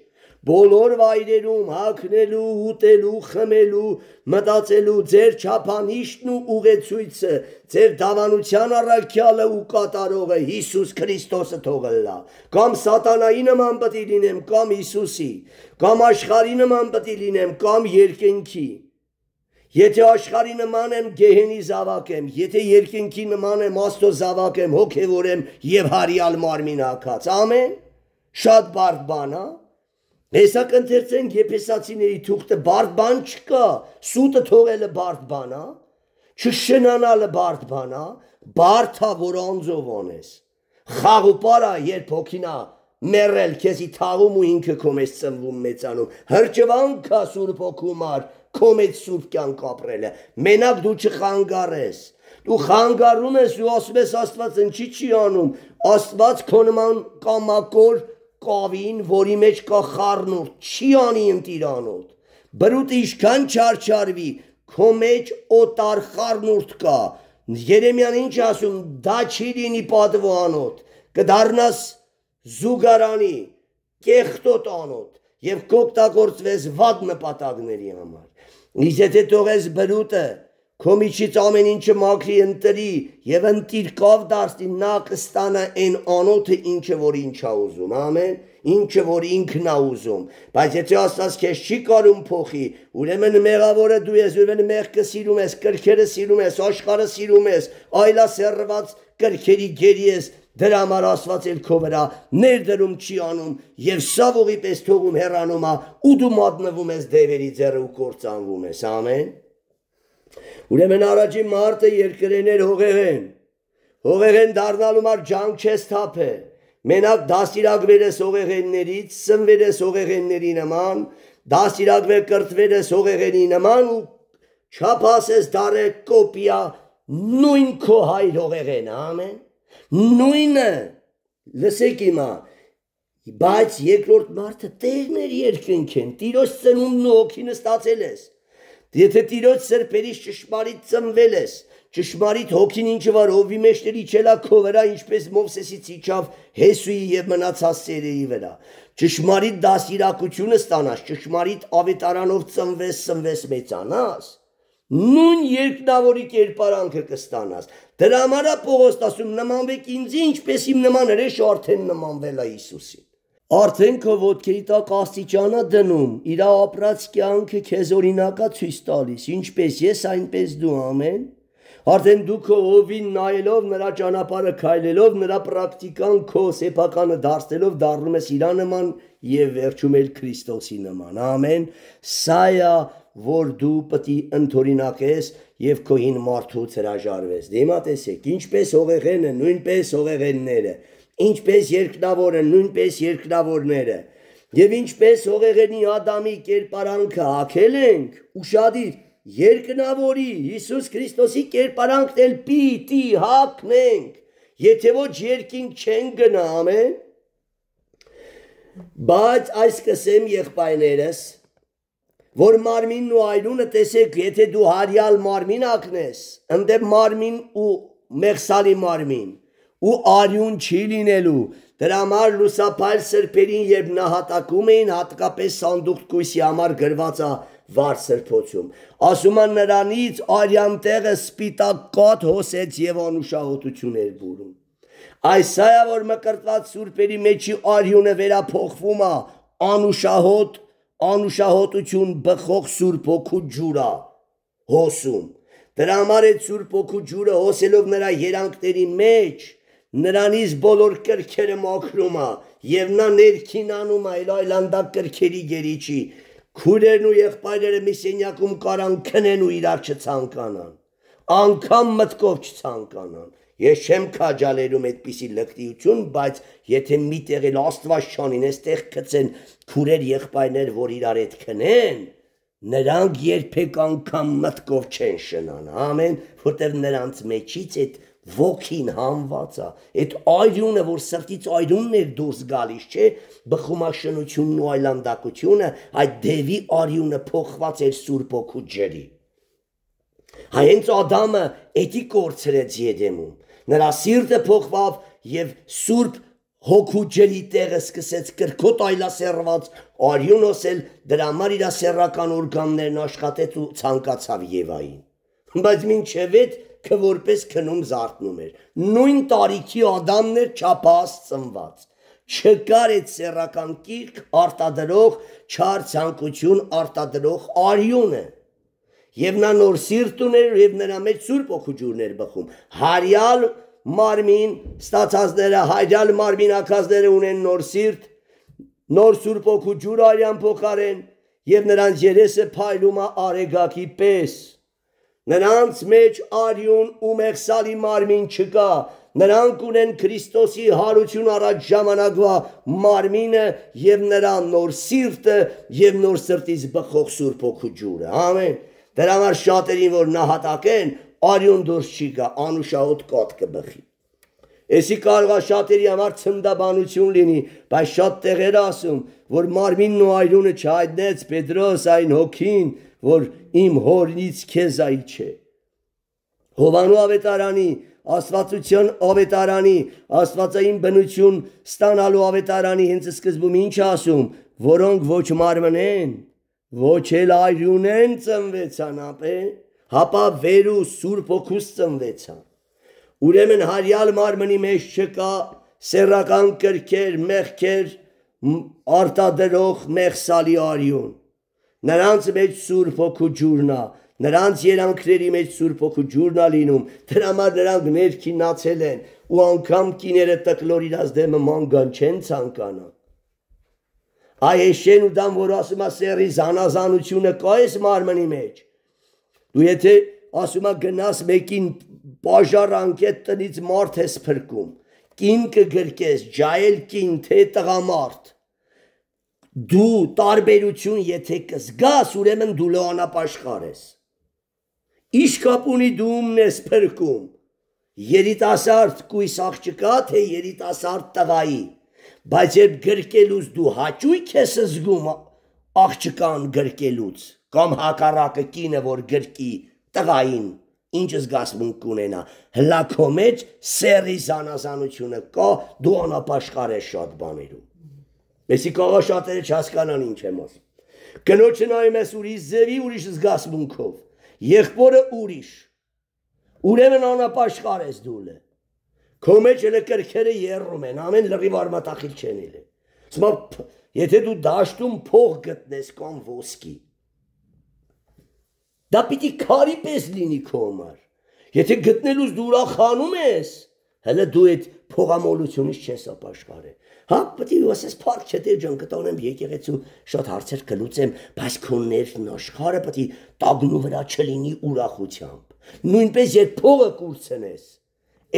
բոլոր վայրերում, հագնելու, ուտելու, խմելու, մտածելու, ձեր չափանիշն ու ուղեցույցը, ձեր դավանության առաքյալը ու կատարողը Հիսուս Քրիստոսը թողը լա։ Կամ սատանայի նման պետք է լինեմ, կամ Հիսուսի, կամ աշխարհի նման պետք է լինեմ, կամ երկնքի։ Եթե աշխարհի նման եմ, գեհենի զավակ եմ, եթե երկնքի նման եմ, Աստծո զավակ եմ, հոգևոր եմ եւ հարյալ մարմին հագած։ Ամեն։ Շատ բարդ բան, հա։ Հեսա կընթերցենք Եփեսացիների թուղթը, բարդ բան չկա, սուտը թողելը բարդ բան, հա։ Չշնանալը բարդ բան, հա։ Բարդա, որ անձով անես։ Խաղ ու պարա, երբ հոգինա մեռել, քեզի թաղում ու ինքը քո մեջ ծնվում մեծանում։ Հրճվանքա Սուրբ Հոգու մար, քո մեջ սուրբ կյանք ապրելը։ Մենակ դու չխանգարես։ Դու խանգարում ես ու ասում ես Աստված ինչի չի անում։ Աստված քո նման կամակոր կավին, որի մեջ կա խառնուրդ, չի անի ընտիրանոտ։ Բրուտը ինչքան չարչարվի, քո մեջ օտար խառնուրդ կա։ Երեմիան ինչ ասում, դա չի լինի պատվոանոտ, կդառնաս զուգարանի, կեղտոտ անոտ եւ կօգտագործվես վատ նպատակների համար։ Իսկ եթե թողես բրուտը, քո միջից ամեն ինչը մաքրի ընտրի եւ ընտիր կավ դարձնի, նա կստանա այն անոթը, ինչը որ ինչա ուզում, ամեն, ինչը որ ինքն է ուզում։ Բայց եթե Աստված քեզ չի կարում փոխի, ուրեմն մեղավորը դու ես, ուրեմն մեղքը սիրում ես, կրքերը սիրում ես, աշխարհը սիրում ես, այլասերված կրքերի գերի ես, դրա համար Աստված էլ քո վրա ներդրում չի անում եւ սավողի պես թողում հեռանում է ու դու մատնվում ես դևերի ձեռը ու կործանվում ես, ամեն։ Ուրեմն առաջին մարտը երկրեներ հողեղեն։ Հողեղեն դառնալու համար ջանք չես թափել։ Մենակ դաստիարակվել ես հողեղեններից, սնվել ես հողեղենների նման, դաստիարակվել կրթվել ես հողեղենի նման ու չափասես դարե կոպիա նույն քո հայր հողեղենը, ամեն։ Նույնը, լսեք իմա, բայց երկրորդ մարդը Տերն էր երկնքեն, Տիրոջ ծնունդն ու հոգինը ստացել ես։ Եթե Տիրոջ սրբերից ճշմարիտ ծնվել ես, ճշմարիտ հոգին ինչը որ հովի մեջտերի չելա քո վրա, ինչպես Մովսեսից իջավ Հեսուի եւ մնացած սերերի վրա։ Ճշմարիտ դաստիարակությունը ստանաս, ճշմարիտ ավետարանով ծնվես մեծանաս։ Նույն երկնավորի կերպարանքը կստանաս։ Դրա համար է Պողոս ասում, նմանվեք ինձ, ինչպես իմ նման հրեշ արդեն նմանվել է Հիսուսին։ Արդեն քո ոտքերի տակ աստիճանա դնում, իր ապրած կյանքը քեզ օրինակա ցույց տալիս, ինչպես ես, այնպես դու, ամեն։ Արդեն դու քո հովին նայելով, նրա ճանապարհը քայլելով, նրա պրակտիկան քո սեփականը դարձնելով դառնում ես իր նման եւ վերջում էլ Քրիստոսի նման, ամեն։ Սա է, որ դու պետք է ընդօրինակես եւ քո հին մարդուց հրաժարվես։ Դիմա տեսեք, ինչպես հողեղենը, նույնպես հողեղենները, ինչպես երկնավորը, նույնպես երկնավորները, եւ ինչպես հողեղենի Ադամի կերպարանքը հագել ենք, ուշադիր, երկնավորի Հիսուս Քրիստոսի կերպարանքն էլ պիտի հագնենք, եթե ոչ երկինք չեն գնա, ամեն։ Բայց այս կսեմ եղբայրներս, որ մարմինն ու այլունը տեսեք, եթե դու հարյալ մարմին ակնես, ընդդեմ մարմին ու մեղսալի մարմին, ու արյուն չի լինելու, դրա համար լուսափայլ սրբերին երբ նահատակում էին, հատկապես սանդուղք կույսի համար գրված է վար սրբոցում, ասում են նրանից արյան տեղը սպիտակ կաթ հոսեց եւ անուշահոտություն էր բուրում։ Այս է, որ մկրտված սուրբերի մեջի արյունը վերափոխվում է անուշահոտություն բխող Սուրբ Հոգու ջուրա հոսում։ Դրա համար է Սուրբ Հոգու ջուրը հոսելով նրա երանքների մեջ, նրանից բոլոր կրքերը մաքրում է եւ նա ներքին անում է այլանդակ կրքերի գերիչի։ Քուրերն ու եղբայրերը մի սենյակում կարան քնեն ու իրար չցանկանան, անգամ մտքով չցանկանան։ Ես չեմ քաջալերում այդպիսի լկտիություն, բայց եթե միտեղ էլ Աստված չանին, այստեղ գցեն քուրեր եղբայրներ, որ իրար հետ քնեն, նրանք երբեք անգամ մտքով չեն շնան, ամեն, որտեղ նրանց մեջից այդ ոգին հանված է, այդ այրունը, որ սրտից այրունն էր դուրս գալիս, չէ, բխումաշնությունն ու այլանդակությունը, այդ դևի արյունը փոխված էր Սուրբ Հոգու ջրի։ Հենց Ադամը էդի կորցրեց Եդեմում, նրա սիրտը փոխվավ եւ Սուրբ Հոգու ջրի տեղը սկսեց կրկոտ այլասերված արյուն օսել, դրա համար իր սեռական օրգաններն աշխատեց ու ցանկացավ Եվային։ Բայց մինչև այդ որպես քնում զարթնում էր։ Նույն տարիքի Ադամն էր չափահաս ծնված։ Չկար այդ սեռական կիրք արտադրող, չար ցանկություն արտադրող արյունը։ Եվ նա նոր սիրտ ուներ եւ նրա մեջ Սուրբ Հոգու ջուրն էր բխում։ Հարյալ մարմին ստացածները, հայրյալ մարմին ակածները ունեն նոր սիրտ, նոր Սուրբ Հոգու ջուր արյան փոխարեն եւ նրանց երեսը փայլում է արեգակի պես։ Նրանց մեջ արյուն ու մեղսալի մարմին չկա, նրանք ունեն Քրիստոսի հարություն առաջ ժամանակվա մարմինը եւ նրա նոր սիրտը եւ նոր սրտից բխող Սուրբ Հոգու ջուրը։ Ամեն։ Դրա համար շատերին որ նահատակեն, արյուն դուրս չի գա, անուշահոտ կոտ կբխի։ Էսի կարող է շատերի համար ցնդաբանություն լինի, բայց շատ տեղեր ասում, որ մարմինն ու արյունը չհայտնեց Պետրոս այն հոգին, որ իմ հորից քեզայի չէ։ Հովանու ավետարանի, Աստվածության ավետարանի, աստվածային բնություն ստանալու ավետարանի հենց սկզբում ինչ ասում, որոնք ոչ մարմն են, ոչ էլ արյուն են ծնվեցան, հապա վեր ու Սուրբ Հոգուց ծնվեցան։ Ուրեմն հարյալ մարմնի մեջ չկա սեռական կրքեր, մեղքեր, արտադրող մեղսալի արյուն։ Նրանց մեջ Սուրբ Հոգու ջուրն է, նրանց երանքների մեջ Սուրբ Հոգու ջուրն է լինում, դրա համար նրանք ներքինացել են ու անգամ կիները տկլոր իրաց դեմը մանգան չեն ցանկանա։ Այ էշեն ու դամ որ ասում է սերի զանազանությունը կա էս մարմնի մեջ։ Դու եթե ասում է գնաս մեկին բաժար անկետ տնից մարդ ես փրկում, կին կգրկես, ջայել կին, թե տղամարդ, դու տարբերություն եթե կզգաս, ուրեմն դու լոանապաշխար ես։ Ինչ կապ ունի դու ումն ես փրկում, երիտասարդ կույս աղջկա, թե երիտասարդ տղայի, բայց երբ գրկելուց դու հաճույք ես զգում աղջկան գրկելուց, կամ հակառակը կինը որ գրկի տղային, ինչ զգացմունք կունենա, հլա քո մեջ սերի զանազանությունը կա, դու անապաշխար ես շատ բաներում։ Մեսի կաղա շատերը չհասկանան ինչ եմ ասում։ Կնոջը նայում ես ուրիշ ձևի, ուրիշ զգացմունքով, եղբորը ուրիշ, ուրեմն անապաշխար ես դու։ Քո մեջ էլ կրքերը եռում են, ամեն լրիվ արմատախիլ չեն էլ։ Սմա եթե դու դաշտում փող գտնես կամ ոսկի, դա պիտի քարի պես լինի քո համար։ Եթե գտնելուց դու ուրախանում ես, հələ դու այդ փողամոլությունից չես ապաշխարել։ Հա, պետք է ասես փառք չէ ջան, կտոնեմ եկեղեցու շատ հարցեր կլուծեմ, բայց քո ներքին աշխարհը պետք է տագնու վրա չլինի ուրախությամբ։ Նույնպես երբ փողը կուրցնես,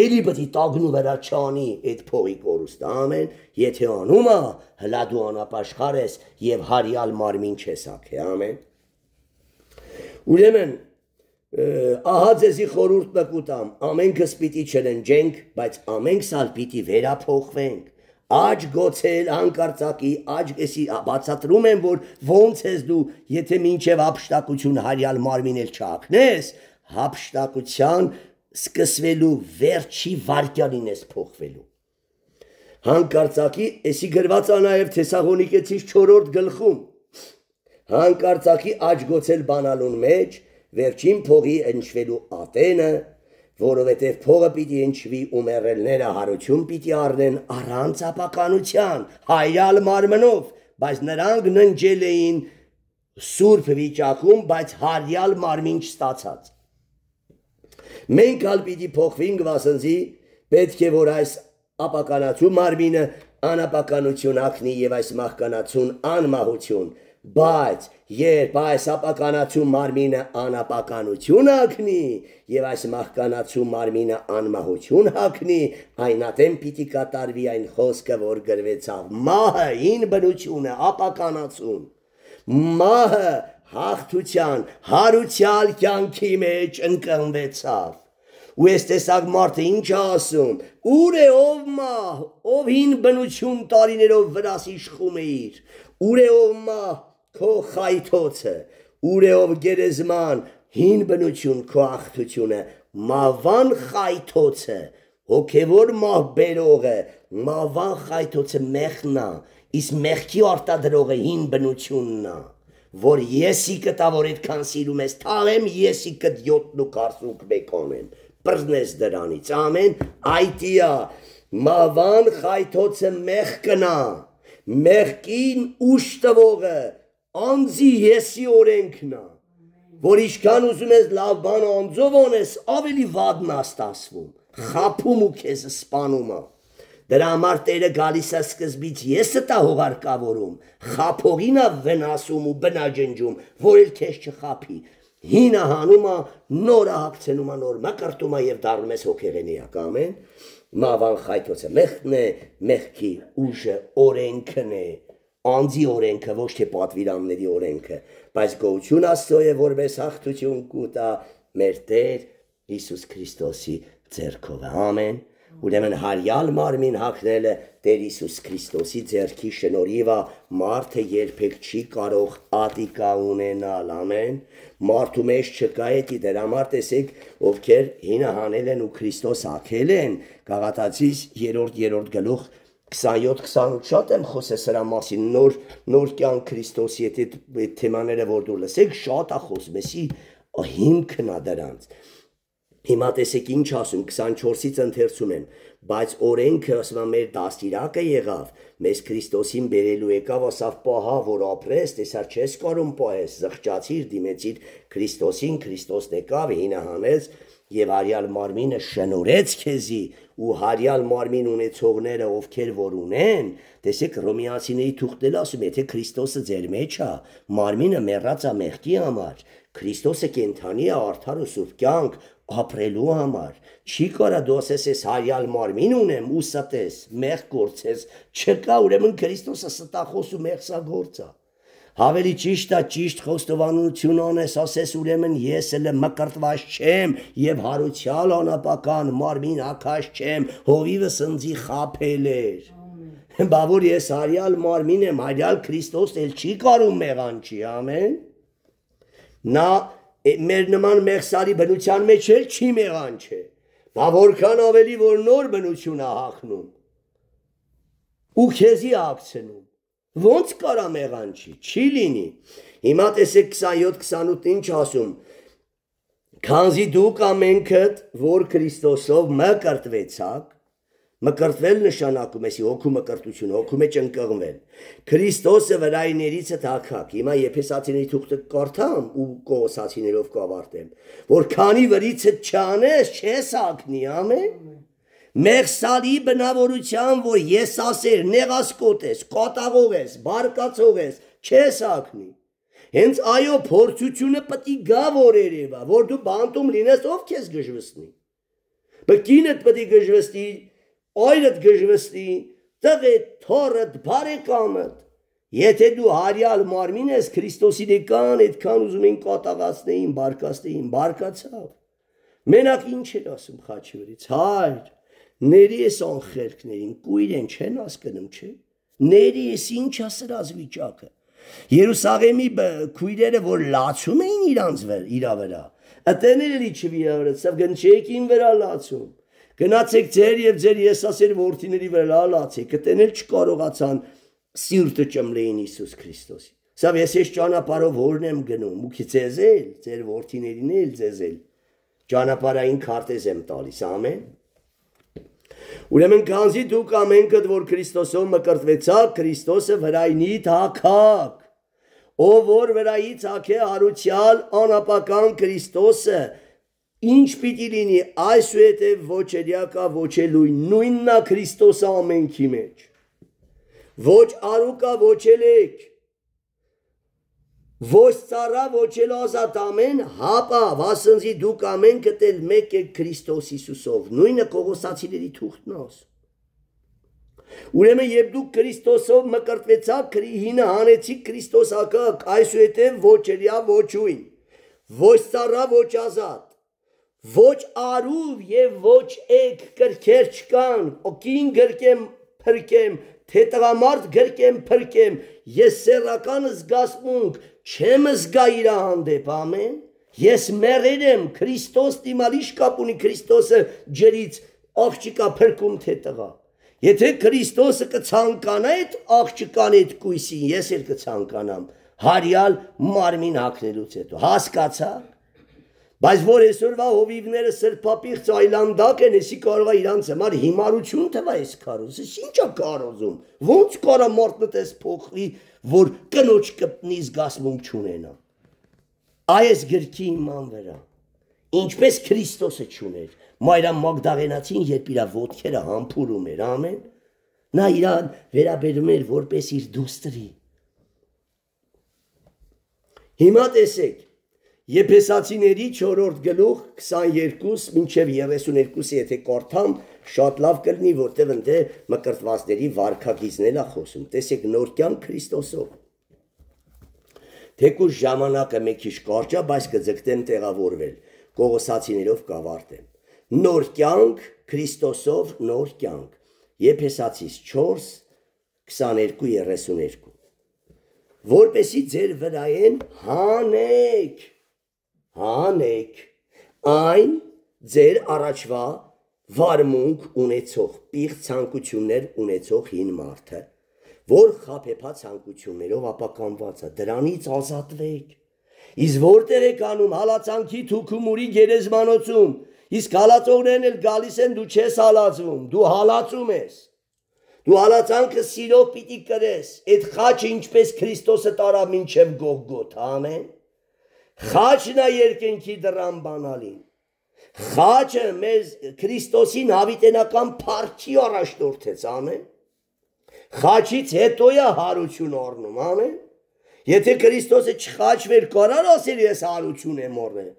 էլի պետք է տագնու վրա չանի այդ փողի կորուստը, ամեն, եթե անում է, հլա դու անապաշխար ես եւ հարյալ մարմին չես ակե, ամեն։ Ուրեմն ահա ձեզի խորհուրդ մկուտամ, ամենքս պիտի չլնջենք, բայց ամենքս ալ պիտի վերափոխվենք։ Աջ գոցել հանկարծակի, աջ էսի բացատրում եմ, որ ոնց ես դու, եթե մինչև հափշտակություն հարյալ մարմին էլ չակնես, հափշտակության սկսվելու վերջի վարկյանին ես փոխվելու։ Հանկարծակի, էսի գրված է նաև Թեսաղոնիկեցիս 4-րդ գլխում։ Հանկարծակի աջ գոցել բանալուն մեջ, վերջին փողի ընչվելու ատենը, որովհետև փողը պիտի ընչվի ու մեռելները հարություն պիտի առնեն առանց ապականության, հայրալ մարմնով, բայց նրանք ննջել էին սուրբ վիճակում, բայց հարյալ մարմին չստացած։ Մենք ալ պիտի փոխվենք վասնզի, պետք է որ այս ապականացու մարմինը անապականություն ակնի եւ այս մահկանացուն անմահություն, բայց երբ այս ապականացու մարմինը անապականություն հագնի եւ այս մահկանացու մարմինը անմահություն հագնի, այնատեն պիտի կատարվի այն խոսքը, որ գրվեցավ. մահը ին բնությունը ապականացուն, մահը հաղթության, հարության կյանքի մեջ ընկղմվեցավ։ Ու ես տեսակ մարդը ինչ ասում, ուր է ով մահ, ով հին բնություն տարիներով վրաս իշխում էիր, ուր է ով մահ քո խայթոցը, ուր է ով գերեզման հին բնություն քո աղթությունը, մահվան խայթոցը, հոգևոր մահ բերողը, մահվան խայթոցը մեղնա, իսկ մեղքի արտադրողը հին բնությունն է, որ եսի կտա, որ այդքան սիրում ես, թաղեմ եսի կտ 741 անեմ, բրնես դրանից, ամեն, այդիա, մահվան խայթոցը մեղքնա, մեղքին ուշ տվողը, անձի եսի օրենքնա, որ ինչքան ուզում ես լավ բան անձով անես, ավելի վադն աստասվում, խապում ու քեզ սպանում է, դրա համար Տերը գալիս է սկզբից եսը տա հողարկավորում, խապողին է վնասում ու բնաջնջում, որ էլ քեզ չխապի, հինը հանում է, նորը հագցնում է, նոր մկրտում է և դառնում ես հոգեղենիակ, ամեն, մահվան խայթոցը մեղքն է, մեղքի ուժը օրենքն է, անձի օրենքը, ոչ թե պատվիրանների օրենքը, բայց գոհություն Աստծո է, որպես հաղթություն կուտա մեր Տեր Հիսուս Քրիստոսի ձեռքով, ամեն, ուրեմն հարյալ մարմին հագնելը Տեր Հիսուս Քրիստոսի ձեռքի շնորհիվ է, մարդը երբեք չի կարող ատիկա ունենալ, ամեն, մարդու մեջ չկա էդի, դրա համար տեսեք, ովքեր հինը հանել են ու Քրիստոս հագել են, Գաղատացիս 3-րդ գլուխ 27-28 շատ եմ խոսել սրա մասին, նոր կյանք Քրիստոսի այդ թեմաները որ դու լսեք, շատ է խոսում, էսի հիմքն է դրանց։ Հիմա տեսեք ինչ ասում, 24-ից ընթերցում եմ, բայց օրենքը ասում մեր դաստիարակը եղավ, մեզ Քրիստոսին բերելու եկավ, ասավ պահա, որ ապրես, տեսար չես կարում պահես, զղջացիր, դիմեցիր Քրիստոսին, Քրիստոսն եկավ, հինը հանեց և հարյալ մարմինը շնորհեց քեզի ու հարյալ մարմին ունեցողները ովքեր որ ունեն, տեսեք Հռոմեացիների թուղթն ասում, եթե Քրիստոսը ձեր մեջ է, մարմինը մեռած է մեղքի համար, Քրիստոսը կենդանի է արդար ու սուրբ կյանք ապրելու համար, չի կարա դու ասես ես հարյալ մարմին ունեմ ու ստես, մեղ գործես, չկա ուրեմն Քրիստոսը ստախոս ու մեղսագործ է, ավելի ճիշտ է ճիշտ խոստովանություն անես, ասես ուրեմն ես էլ մկրտված չեմ և հարուցյալ անապական մարմին հագած չեմ, հովիվս ընձի խաբել էր, բա որ ես հարյալ մարմին եմ, հարյալ Քրիստոս էլ չի կարում մեղանչի, ամեն, նա մեր նման մեղսարի բնության մեջ էլ չի մեղանչե, բա որքան ավելի որ նոր բնություն է հագնում ու քեզի հագցնում, ոնց կարա մեղանչի, չի լինի, հիմա տեսեք 27-28 ինչ ասում, քանզի դուք ամենքդ, որ Քրիստոսով մկրտվեցաք, մկրտվել նշանակում էսի հոգու մկրտություն, հոգու մեջ ընկղմվել, Քրիստոսը վրայիներիցը թաքակ, հիմա Եփեսացիների թուղթը կարդամ ու Կողոսացիներով կավարտեմ, որ քանի վրիցը չանես, չես հագնի, ամեն, մեղսալի բնավորության, որ ես ասեր, նեղասկոտ ես, կատաղող ես, բարկացող ես, չես հագնի, հենց այո փորձությունը պտի գա որ երևա, որ դու բանտում լինես, ով քեզ գժվստի, բկինդ պտի գժվստի, այրդ գժվստի, տղետ, թորդ, բարեկամդ, եթե դու հարյալ մարմին ես Քրիստոսի դեկան, այդքան ուզում են կատաղացնեին, բարկացնեին, բարկացավ, մենակ ինչ էր ասում խաչվերից, հայր, ների ես անխերքներին, կույր են չեն ասկնում, չէ, ների ես ինչ ասրած վիճակը, Երուսաղեմի քույրերը, որ լացում էին իրա վրա, ըտենել էլի չվիրավորեցավ, գնչեքին վրա լացում, գնացեք ձեր և ձեր եսասեր որդիների վրա լացեք, կտենել չկարողացան սիրտը ճմլեին Հիսուս Քրիստոսի, սավ ես ես ճանապարով որն եմ գնում, ու ձեզ էլ, ձեր որդիներին էլ ձեզ էլ, ճանապարհային քարտեզ եմ տալիս, ամեն, ուրեմն քանզի դուք ամենքդ, որ Քրիստոսով մկրտվեցաք, Քրիստոսը վրայինի թաքակ, ով որ վրայից հագե հարուցյալ անապական Քրիստոսը, ինչ պիտի լինի, այսուհետև ոչ էլյակա, ոչ էլույն, նույնն է Քրիստոսը ամենքի մեջ, ոչ արուկա, ոչ էլեք, ոչ ծառա, ոչ էլ ազատ ամեն, հապա, վասնզի դուք ամենքդ էլ մեկ եք Քրիստոս Հիսուսով, նույնը Կողոսացիների թուղթն ասում, Ուրեմն երբ դուք Քրիստոսով մկրտվեցաք, հինը հանեցիք Քրիստոսակը, այսուհետև ոչ էլիա ոչույն, ոչ ծառա, ոչ ազատ, ոչ արուվ եւ ոչ էգ կրքեր չկան, օքին գրկեմ փրկեմ, թե տղամարդ գրկեմ փրկեմ, ես սեռական զգացմունք չեմ զգա իր հանդեպ, ամեն, ես մեռել եմ, Քրիստոս դիմալի շկապ ունի, Քրիստոսը ջրից աղջիկա փրկում թե տղա, եթե Քրիստոսը կցանկանա այդ աղջկան այդ կույսին, ես էլ կցանկանամ, հարյալ մարմին հագնելուց հետո, հասկացաք, բայց որ այսօրվա հովիվները սրբապիղծ այլանդակ են, էսի կարող է իրանց համար հիմարություն թվա այս քարոզը, ինչա կարոզում, ոնց կարա մարդը տես փոխվի, որ կնոջ կպնի զգացմունք չունենա, այս գրքի իման վրա, ինչպես Քրիստոսը չուներ, Մայրամ Մագդաղենացին, երբ իր ոտքերը համբուրում էր, ամեն, նա իրան վերաբերում էր որպես իր դուստրի։ Հիմա տեսեք, Եփեսացիների 4-րդ գլուխ 22 մինչև 32-ը եթե կարդամ, շատ լավ կլինի, որտեղ ընդ մկրտվածների վարքագիծն էլ է խոսում։ Տեսեք, նոր կյանք Քրիստոսով։ Թեկուզ ժամանակը մեկ քիչ կարճ է, բայց կձգտեմ տեղավորվել, Կողոսացիներով կավարտեմ։ Նոր կյանք Քրիստոսով նոր կյանք։ Եփեսացիս 4 22-32 որպեսի ձեր վրայեն հանեք այն ձեր առաջվա վարմունք ունեցող պիղծ ցանկություններ ունեցող հին մարդը, որ խաբեբա ցանկություններով ապականված է, դրանից ազատվեք։ Իսկ որտեղ եք անում հալածանքի թուքումուրի գերեզմանոցում, իսկ հալածողներն էլ գալիս են, դու չես հալածվում, դու հալածում ես։ Դու հալածանքը սիրով պիտի կրես, այդ խաչը ինչպես Քրիստոսը տարավ մինչև Գողգոթա, ամեն։ Խաչն է երկնքի դռան բանալին։ Խաչը մեզ Քրիստոսին հավիտենական փառքի առաջնորդեց, ամեն։ Խաչից հետո է հարություն առնում, ամեն։ Եթե Քրիստոսը չխաչվեր, կարար ասել ես հարություն եմ առնել։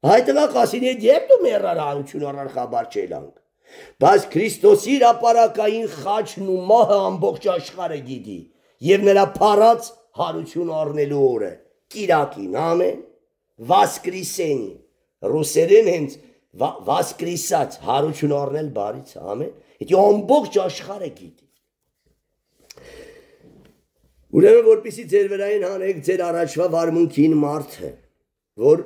Հայտվա կասին է երբ դու մեռար հարություն առար խաբար չելանք։ Բայց Քրիստոսի հրապարակային խաչն ու մահը ամբողջ աշխարհը գիտի եւ նրա փառած հարություն առնելու օրը Կիրակին, ամեն, Վասկրիսենի, ռուսերեն հենց Վասկրիսած հարություն առնել բարից, ամեն, դա ամբողջ աշխարհը գիտի։ Ուրեմն որպեսզի ձեր վրային հանեք ձեր առաջվա վարմունքին մարդը, որ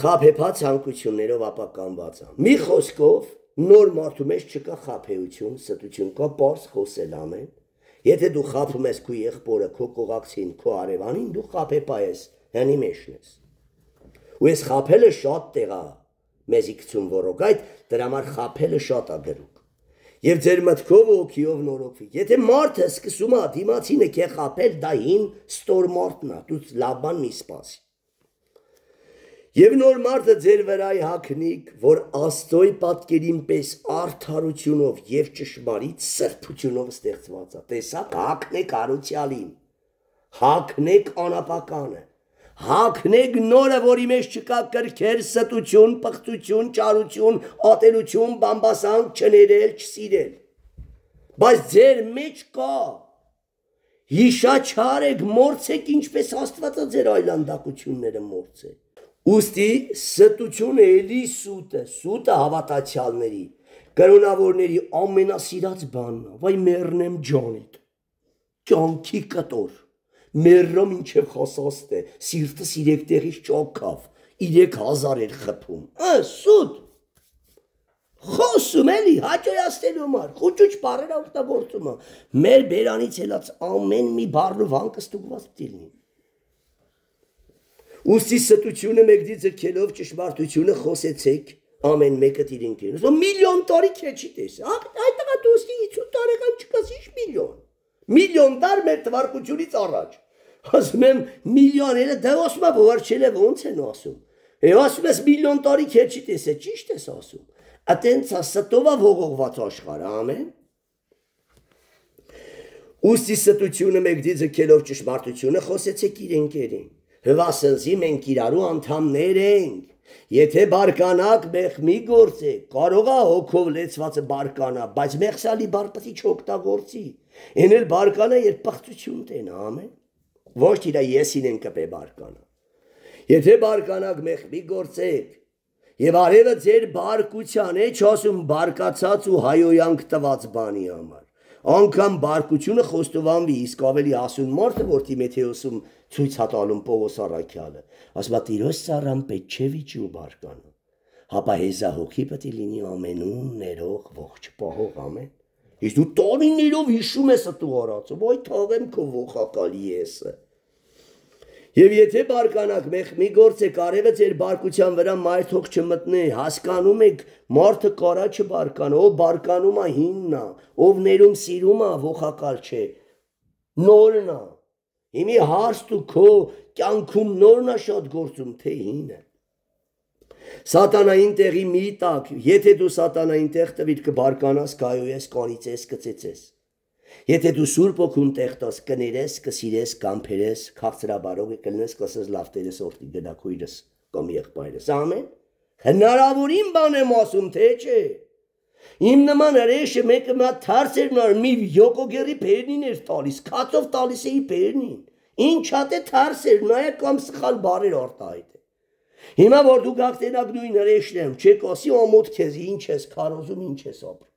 խաբեբա ցանկություններով ապականված է։ Մի խոսքով նոր մարդու մեջ չկա խաբեություն, ստություն, կա պարզ խոսել, ամեն։ Եթե դու խաբում ես քո եղբորը, քո կողակցին, քո արևանին, դու խաբեբա ես, հանի մեջն ես։ Ու ես խաբելը շատ տեղ է մեզի գցում որոք, այդ դրա համար խաբելը շատ է գրուկ։ Եվ ձեր մտքով ու հոգիով նորոգվի։ Եթե մարդը սկսում է դիմացինը քե խաբել, դա հին ստոր մարդն է, դու լավ բան մի սպասի։ Եվ նոր մարդը ձեր վրայի հագնիկ, որ Աստծոյ պատկերին պես արդարությունով եւ ճշմարիտ սրբությունով ստեղծված է։ Տեսաք, հագնեք արությալին, հագնեք անապականը, հագնեք նորը, որի մեջ չկա կրքեր, ստություն, պղծություն, ճարություն, ատելություն, բամբասանք, չներել, չսիրել։ Բայց ձեր մեջ կա։ Հիշաչարեք, մորցեք, ինչպես Աստվածը ձեր այլանդակությունները մորցեք։ Ուստի ստությունը էլի սուտը հավատացյալների, կրոնավորների ամենասիրած բանն է, վայ մեռնեմ ջանիդ, կյանքի կտոր, մեռրամ ինչև խասաստ է, սիրտս 3 տեղից ճոքավ, 3000 էր խփում, սուտ, խոսում էլի, հաճոյաստելու մար, խուճուչ բարեր օգտագործում է, մեր բերանից ելած ամեն մի բառն ու վանկը ստուգված դիլնի։ Ուստի ստությունը մեկդի ձգելով ճշմարտությունը խոսեցեք ամեն մեկը իրենքերին։ Սո միլիոն տարի քեչի տեսա։ Այդտեղա դու ուստի 50 տարեկան չկաս ինչ միլիոն։ Միլիոն դար մեր թվարկությունից առաջ։ Ասում եմ միլիոները դա ասում է որ չելը ոնց են ասում։ Եվ ասում ես միլիոն տարի քեչի տեսա, ճիշտ ես ասում։ Ատենց ստովա ողողված աշխարհը, ամեն։ Ուստի ստությունը մեկդի ձգելով ճշմարտությունը խոսեցեք իրենքերին։ Հվասնզի մենք իրարու անդամներ ենք, Եթե բարկանաք մեղ մի գործեք, կարող է հոգով լեցվածը բարկանա, բայց մեղսալի բարպտի չօգտագործի։ Են էլ բարկանա, երբ պղծություն տենա, ամեն։ Ոչ իրա եսին են կպե բարկանա։ Եթե բարկանաք մեղ մի գործեք, եւ արևը ձեր բարկության է չասում բարկացած ու հայոյանք տված բանի համար։ Անկամ բարկությունը խոստովանվի, իսկ ավելի ասուն մարդը, որ Թիմոթեոսում ցույց հատալում Պողոս առաքյալը, ասում է Տիրոջ ծառան պետք չէ վիճի ու բարկանա, հապա հեզա հոգի պետք է լինի ամենուն ներող ողջ պահող, ամեն։ Իսկ դու տոնիներով հիշում ես դու արածը, ոյ թողեմ քո ողակալի եսը։ Եվ եթե բարկանաք մեղ մի գործեք, արևը ձեր բարկության վրա մայր թող չմտնի, հասկանում եք, մարդը կարա չբարկանա, ով բարկանում է հինն է, ով ներում սիրում է, ողակալ չէ, նորն է։ Հիմի հարցն ու քո կյանքում նորն է շատ գործում, թե հինը։ Սատանային տեղի մի տակ, եթե դու սատանային տեղ տվիր կբարկանաս, կայոյես, կանիծես, կծեծես։ Եթե դու Սուրբ Օգուն տեղ տաս, կներես, կսիրես, կամփերես, քաղցրաբարող կլնես, կասես լավ տերես օրտի գնա քույրս կամ եղբայրս, ամեն։ Հնարավորին բան եմ ասում, թե չէ։ Իմ նման հրեշը մեկը մա թարսեր նոր մի յոկոգերի բերնին էր տալիս, քացով տալիս էի բերնին։ Ինչ հատ է թարսեր, նայեք կամ սխալ բարեր արտահայտ է։ Հիմա որ դու գաղթենակ նույն հրեշն եմ, չեք ասի ամոթ քեզ ինչ ես քարոզում, ինչ ես ապրում։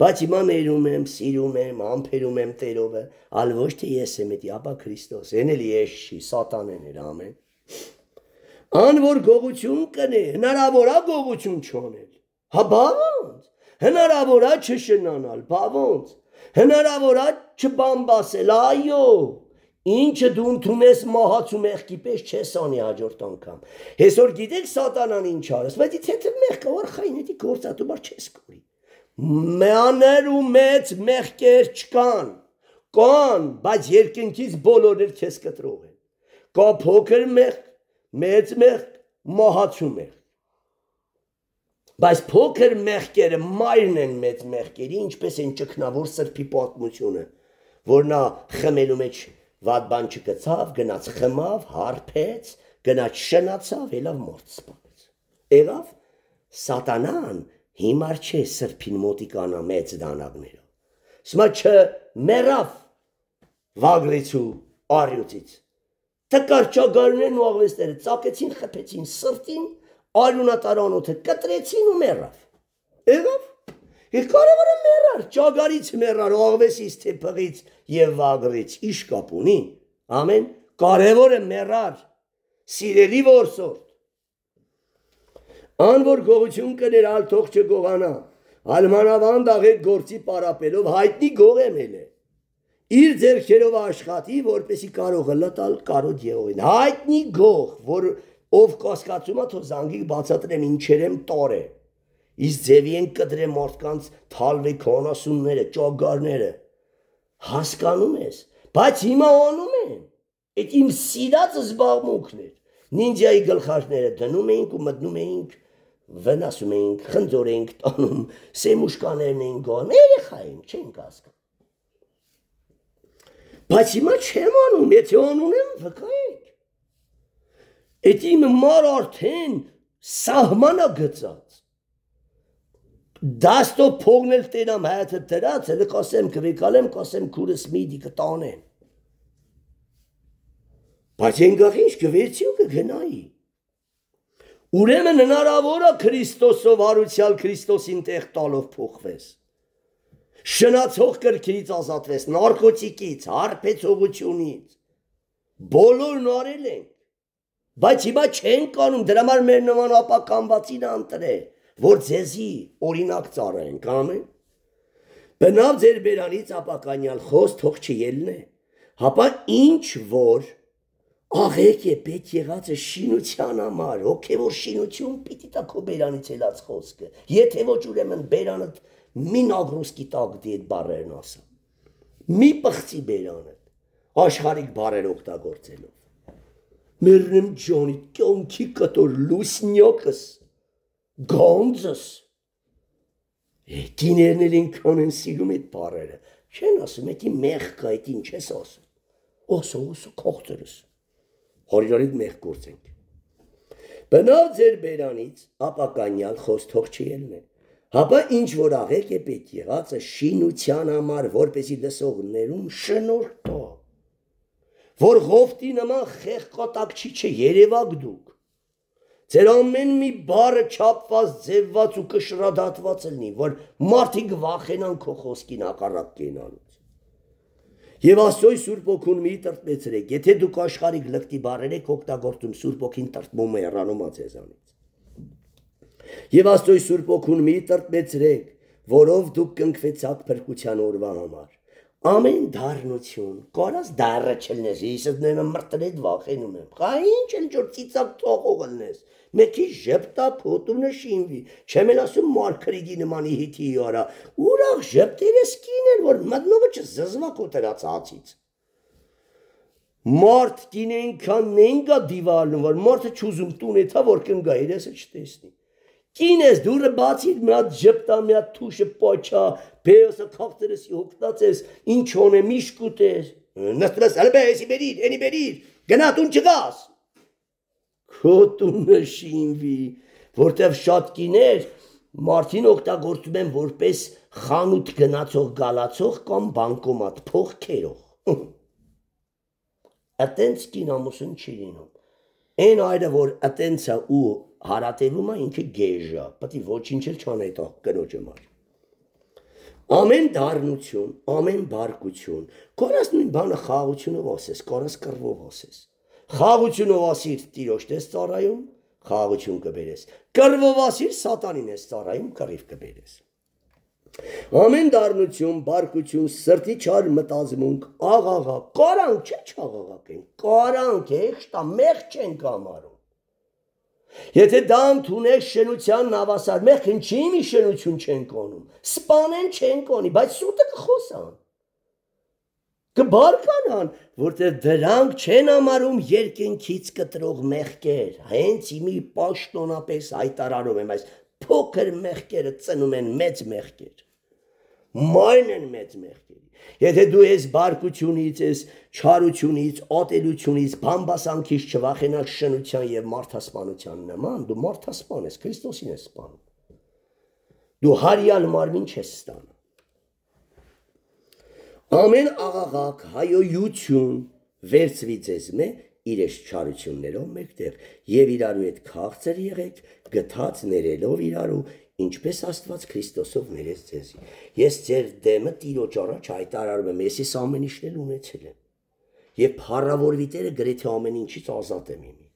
Բայց հիմա ներում եմ, սիրում եմ, ամփերում եմ Տերովը, ալ ոչ թե ես եմ էդի, ապա Քրիստոս, են էլ ես չի, սատանեն էր, ամեն։ Ան որ գողություն կնե, հնարավոր է գողություն չոնել, հա բավոնց, հնարավոր է չշնանալ, բավոնց, հնարավոր է չբամբասել, այո, ինչը դու ընդունես մահացու մեղքի պես չես անի հաջորդ անգամ։ Հեսօր գիտեք սատանան ինչ արես, բայց եթե մեղքը որ խայն էդի գործատու բար չես կորի։ Մեաներ ու մեծ մեղքեր չկան, կան, բայց երկնքից բոլորներ քեզ կտրող են։ Կա փոքր մեղք, մեծ մեղք, մահացու մեղք։ Բայց փոքր մեղքերը մայրն են մեծ մեղքերի, ինչպես են ճգնավոր սրբի պատմությունը, որ նա խմելու մեջ վատ բան չգցավ, գնաց խմավ, հարբեց, գնաց շնացավ, ելավ մորտ սպանեց։ Եղավ սատանան հիմար չէ սրբին մոտիկանա մեծ դանագներով։ Սմա չմեռավ վագրից ու արյուծից։ Տկար ճագարներն ու աղվեսները ծակեցին, խփեցին սրտին, արյունատարանոթը կտրեցին ու մեռավ։ Եղավ։ Իսկ կարևորը մեռար, ճագարից մեռար, աղվեսից, թեփղից եւ վագրից, իշ կապ ունի։ Ամեն, կարևորը մեռար, սիրելի որսորդ։ Ան որ գողություն կներ ալ թող չգողանա, ալմանավանդ աղեկ գործի պարապելով հայտնի գող եմ է։ Իր ձեռքերով աշխատի, որպեսի կարող լտալ կարոտ Եհովին։ Հայտնի գող, որ ով կասկածում է, թող զանգի բացատրեմ ինչեր եմ տորե։ Իսկ ձևի են կդրեմ մարդկանց թալվի քոնասունները, ճոգարները։ Հասկանում ես, բայց հիմա անում են։ Այդ իմ սիրած զբաղմունքն էր։ Նինջայի գլխարկները դնում էինք ու մտնում էինք, վնասում էինք, խնձոր էինք տանում, սեմուշկաներն էինք գոհանում, երեխա էինք, չենք հասկանում։ Բայց հիմա չեմ անում, եթե անում եմ, վկայեք։ Այդ իմ մար արդեն սահմանա գծած։ Դաստո փողնել տենամ հայացը դրած, էլ կասեմ կվեկալեմ, կասեմ քուրս միդի կտանեն։ Բայց ենգախ ինչ կվերցի ու կգնայի։ Ուրեմն հնարավոր է Քրիստոսով արուցյալ Քրիստոսին տեղ տալով փոխվես։ Շնացող կրքից ազատվես, նարկոտիկից, հարբեցողությունից։ Բոլորն արել ենք։ Բայց հիմա չեն կանում, դրա համար մեր նման ապականվածին անտրե, որ ձեզի օրինակ ծառայենք, ամեն։ Բնավ ձեր բերանից ապականյալ խոս թող չելնե, հապա ինչ որ աղեկ է պետք եղածը շինության համար, հոգևոր շինություն պիտի տա քո բերանից ելած խոսքը, եթե ոչ ուրեմն բերանդ մի նագրոսկի տակ դի այդ բարերն ասա, մի պղծի բերանդ, աշխարհիկ բարեր օգտագործելով, մերնեմ ջոնի կյանքի կտոր լուսնյոկս, գանձս, դիներն էլ ինքան են սիրում այդ բարերը, չեն ասում, էդի մեղ կա, էդ ինչ ես ասում, օսո, կողծերս, հորիրարիդ մեղ գործենք, Բնավ ձեր բերանից ապականյալ խոսթող չի ելնե, հապա ինչ որ աղեք է պետք եղածը շինության համար, որպեսի լսողներում շնորհտո, որ ղովտի նման խեղկոտակչի չերևակ դուք, ձեր ամեն մի բառը չափված, ձևված ու կշռադատված լինի, որ մարդիկ վախենան քո խոսքին հակառակ կենալուց։ Եվ Աստծոյ Սուրբ Օգուն մի տրտմեցրեք, եթե դուք աշխարհիկ լկտի բառեր եք օգտագործում, Սուրբ Օգին տրտմում է հեռանում է ձեզանից։ Եվ Աստծոյ Սուրբ Օգուն մի տրտմեցրեք, որով դուք կընկվեցաք փրկության օրվա համար։ Ամեն դառնություն, կորած դառը չլնես, Հիսուս նույնը մրտնեդ վախենում եմ։ Խա ինչ էլ ջոր ծիծակ թողող լնես։ Մեկի ժպտա փոտունը շինվի, չեմ էլ ասում մարգարիտի նմանի հիթի արա, ուրախ ժպտերը սկինել, որ մտնողը չզզվա քո տրած հացից։ Մարդ կինենքան նենգա դիվալնում, որ մարդը չուզում տուն էթա, որ կնգա իրեսը չտեսնի։ Կինես դուրը բացիր մի հատ ժպտա, մի հատ թուշը պոչա, բեոսը քաղցրեսի հոգտացես, ինչ հոն է միշկուտես, նստրես, հլբե, եսի բերիր, ենի բերիր, գնա տուն չգաս։ Քո տունը շինվի, որտև շատ կիներ մարդին օգտագործում են որպես խանութ գնացող գալացող կամ բանկոմատ փող քերող։ Ատենց կին ամուսն չի լինում։ Այն այրը, որ ատենցա ու հարատևում է ինքը գեժա, պետք է ոչինչ էլ չանե տա կնոջը մար։ Ամեն դառնություն, ամեն բարկություն, կորած նույն բանը խաղությունով ասես, կորած կռվով ասես։ Խաղությունով ասիր տիրոջ ես ծառայում, խաղություն կբերես։ Կռվով ասիր սատանին ես ծառայում, կռիվ կբերես։ Ամեն դառնություն, բարկություն, սրտի չար մտածմունք, աղաղա, կարանք չէ չաղաղակ են, կարանք է, շտա մեղ չենք ամարում։ Եթե դա ընդունեք շնության նավասար, մեղքն չի մի շնություն չեն կոնում, սպանեն չեն կոնի, բայց սուտը կխոսան, կբարկանան, որտեղ դրանք չեն ամարում երկնքից կտրող մեղքեր, հենց իմի պաշտոնապես հայտարարում եմ, այս փոքր մեղքերը ծնում են մեծ մեղքեր, մայն են մեծ մեղքերի, եթե դու ես բարկությունից, ես չարությունից, ատելությունից, բամբասանքից չվախենաք շնության և մարդասպանության նման, դու մարդասպան ես, Քրիստոսին ես սպանում, դու հարյալ մարմին չես ստանում։ Ամեն աղաղակ հայոյություն վերցվի ձեզ մե իրես չարություններով մեկտեղ և իրարու հետ քաղցր եղեք, գթած ներելով իրարու, ինչպես Աստված Քրիստոսով ներեց ձեզի։ Ես ձեր դեմը Տիրոջ առաջ հայտարարում եմ, ես ամեն ինչն էլ ունեցել եմ։ Եվ փառավորվի Տերը գրեթե ամեն ինչից ազատ եմ իմի։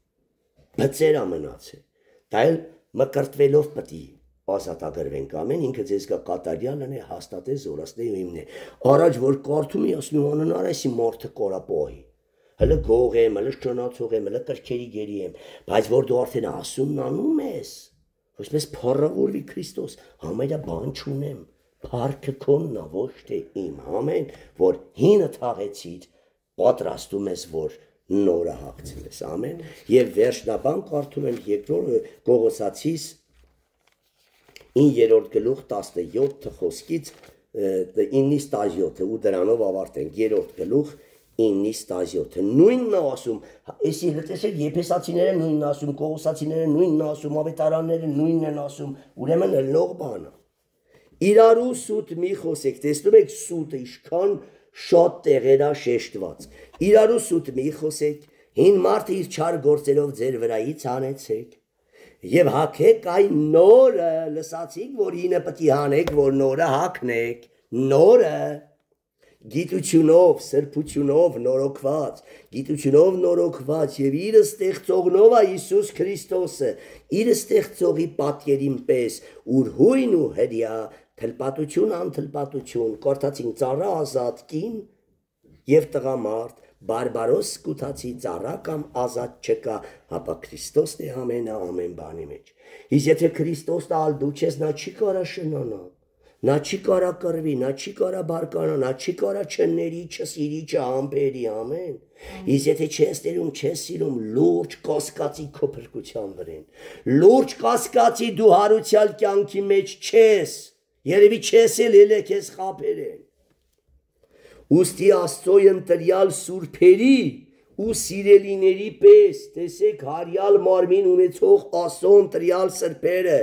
Բծեր ամնացել։ Դա էլ մկրտվելով պետք է ազատագրվենք ամեն ինքը ձեզ կա կատարյալն է, հաստատե, զորացնե ու իմն է։ Առաջ որ կարդում եմ, ասում եմ աննար այսի մարդը կորապահի։ Հələ գող եմ, հələ շնացող եմ, հələ կրքերի գերի եմ, բայց որ դու արդեն ասումն անում ես, Ոչպես փառավորվի Քրիստոս, համարյա բան չունեմ, փառքը քոնն է, ոչ թե իմ, ամեն, որ հինը թաղեցիր, պատրաստում ես, որ նորը հագցնես, ամեն, եւ վերջնաբան կարդում եմ երկրորդ Կողոսացիս 9-րդ գլուխ 17 խոսքից 9-ից 17 ու դրանով ավարտենք, 3-րդ գլուխ 9-ից 17 նույնն է ասում, էսի լսեք եփեսացիները նույնն ասում, Կողոսացիները նույնն ասում, ավետարանները նույնն են ասում, ուրեմն լող բան է։ Իրարու սուտ մի խոսեք, տեսնում եք սուտը ինչքան շատ տեղեր է շեշտված։ Իրարու սուտ մի խոսեք, հին մարդը իր չար գործերով ձեր վրայից հանեցեք եւ հագեք այն նորը, լսացիք, որ ինը պետք է հանեք, որ նորը հագնեք, նորը գիտությունով, սրբությունով նորոգված եւ իր ստեղծողնով է Հիսուս Քրիստոսը, իր ստեղծողի պատկերին պես, ուր հույն ու հրյա, թլպատություն, անթլպատություն, կորթացին ծառա ազատ կին եւ տղամարդ, բարբարոս կութացի ծառա կամ ազատ չկա, հապա Քրիստոսն է ամեն բանի մեջ։ Իսկ եթե Քրիստոսն ալ դու չես, նա չի կարա շնանա, նա չի կարա կռվի, նա չի կարա բարկանա, նա չի կարա չների, չսիրի, չհամբերի, ամեն։ Իսկ եթե չես տերում, չես սիրում, լուրջ կասկածի քո փրկության վրեն, լուրջ կասկածի դու հարուցյալ կյանքի մեջ չես, երևի չես էլ քեզ խաբերեն։ Ուստի Աստծոյ ընտրյալ սուրբերի ու սիրելիների պես, տեսեք հարյալ մարմին ունեցող ասոն տրյալ սրբերը,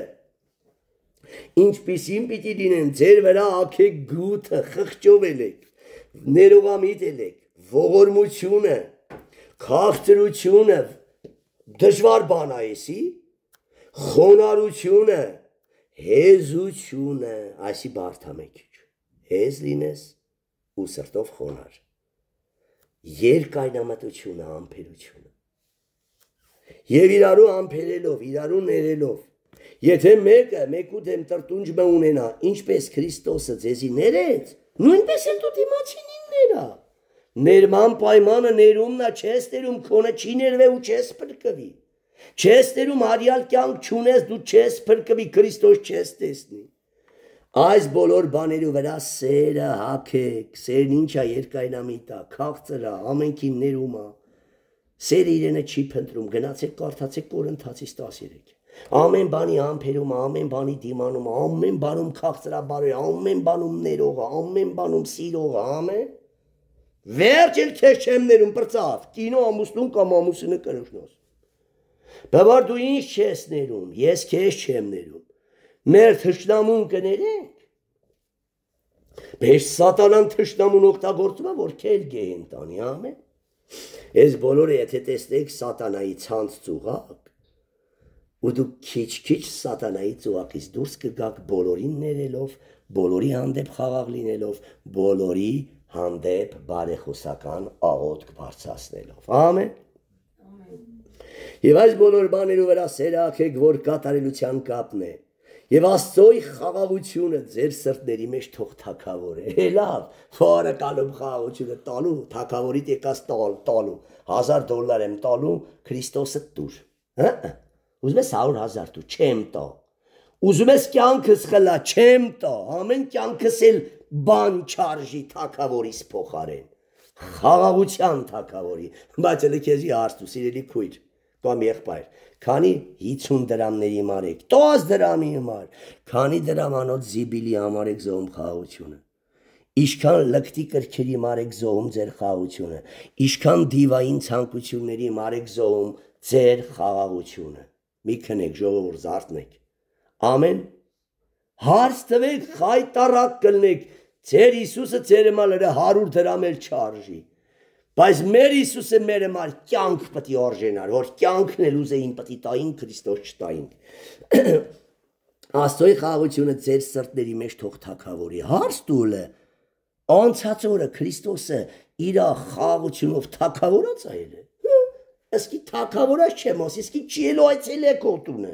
ինչպիսին պիտի լինեն, ձեր վրա աքեք գութը, խղճովել եք, ներողամիտ եք, ողորմությունը, քաղցրությունը, դժվար բան այսի, խոնարհությունը, հեզությունը, այսի բարդամեքիչ, հեզ լինես ու սրտով խոնար, երկայնամտությունը, ամփերությունը, եւ իրարու ամփերելով, իրարու ներելով, եթե մեկը մեկու դեմ տրտունջ մը ունենա, ինչպես Քրիստոսը ձեզի ներեց, նույնպես էլ դու դիմացինին ներա, ներման պայմանը ներումնա չես ներում, քոնը չի ներվե ու չես փրկվի, չես ներում հարյալ կյանք չունես, դու չես փրկվի, Քրիստոս չես տեսնի, այս բոլոր բաներու վրա սերը հագեք, սերն ինչա երկայնամիտա, քաղցրա, ամենքին ներումա, սերը իրենը չի փնտրում, գնացեք կարդացեք Կորինթացիս 13, ամեն բանի ամփերումը, ամեն բանի դիմանումը, ամեն բանում քաղցրաբարը, ամեն բանում ներողը, ամեն բանում սիրողը, ամեն, վերջ էլ քեզ չեմ ներում, պրծավ, կինո ամուսնուն կամ ամուսինը կրոշնոս, բավար դու ինչ չես ներում, ես քեզ չեմ ներում, մեր թշնամուն կներենք, բայց սատանան թշնամուն օգտագործում է, որ քեզ գեհեն տանի, ամեն, ես բոլորը եթե տեսնեք սատանայի ցանց ծուղակ, ու դու քիչ-քիչ սատանայի ծուղակից դուրս կգաք բոլորին ներելով, բոլորի հանդեպ խաղաղ լինելով, բոլորի հանդեպ բարեխոսական աղոթք բարձրացնելով, ամեն, եւ այս բոլոր բաներու վրա սերը հագեք, որ կատարելության կապն է, եւ Աստծոյ խաղաղությունը ձեր սրտերի մեջ թող թագավորե, լավ, ֆորը կալում խաղաղությունը տալու, թագավորիդ եկած տալու, $1000 եմ տալու, Քրիստոսը տուր, ուզում ես 100,000 տու, չեմ տա, ուզում ես կյանքս խլա, չեմ տա, ամեն կյանքս էլ բան չարժի թագավորիս փոխարեն, խաղաղության թագավորի, բայց էլ քեզի հարցու, սիրելի քույր, կամ եղբայր, քանի 50 դրամների համար եք, 10 դրամի համար, քանի դրամանոց զիբիլի համար եք զոհում խաղաղությունը, ինչքան լկտի կրքերի համար եք զոհում ձեր խաղաղությունը, ինչքան դիվային ցանկությունների համար եք զոհում ձեր խաղաղությունը, մի քնեք, ժողովուրդ, զարթնեք, ամեն, հարց տվեք, խայտարակ կլնեք, ձեր Հիսուսը ձեր համար 100 դրամ էլ չարժի, բայց մեր Հիսուսը մեր համար կյանք պետք է արժենար, որ կյանքն էլ ուզեին պետք է տային, Քրիստոս չտային, Աստծոյ խաղաղությունը ձեր սրտերի մեջ թող թագավորի, հարց տուլը, անցած օրը Քրիստոսը իր խաղաղությունով թագավորած այլ է, Իսկի թագավորած չեմ ասի, իսկի չի ելու այցել է կոտունը,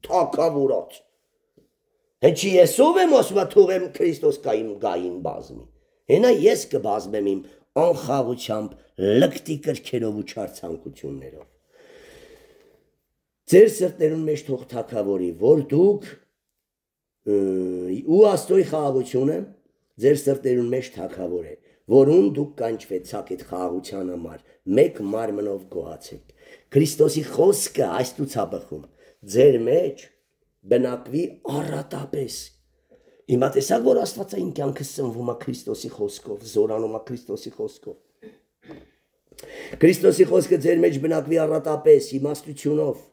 թագավորած, հենչի ես ով եմ ասում, թող եմ Քրիստոս գային բազմի, հենա ես կբազմեմ իմ անխաղությամբ, լկտի կրքերով ու չարցանկություններով, ձեր սրտերուն մեջ թող թագավորի, որ դուք ու Աստծոյ խաղաղությունը ձեր սրտերուն մեջ թագավոր է, որուն դուք կանչվեցաք այդ խաղաղության համար, մեկ մարմնով գոհացեք, Քրիստոսի խոսքը այս ցուցաբխում, ձեր մեջ բնակվի առատապես, հիմա տեսակ, որ Աստվածային կյանքը սնվում է Քրիստոսի խոսքով, զորանում է Քրիստոսի խոսքով, Քրիստոսի խոսքը ձեր մեջ բնակվի առատապես, իմաստությունով,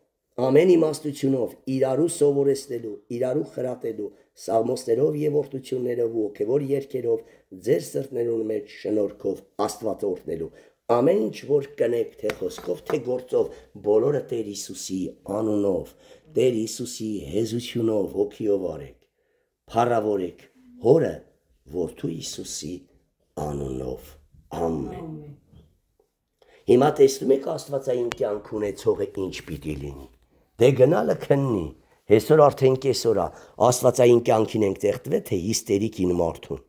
ամեն իմաստությունով, իրարու սովորեցնելու, իրարու խրատելու, սաղմոսներով եւ օրհնություններով ու հոգեվոր երգերով, ձեր սրտներուն մեջ շնորհքով Աստված օրհնելու, ամեն ինչ որ կնեք, թե խոսքով, թե գործով, բոլորը Տեր Հիսուսի անունով, Տեր Հիսուսի հեզությունով, հոգիով արեք, փառավորեք Հորը, Որդու Հիսուսի անունով, ամեն։ Հիմա տեսնում եք Աստվածային կյանք ունեցողը ինչ պիտի լինի, դե գնալը քննի, հեսօր արդեն կեսօրա, Աստվածային կյանքին ենք տեղտվել, թե հիստերիկին մարդուն,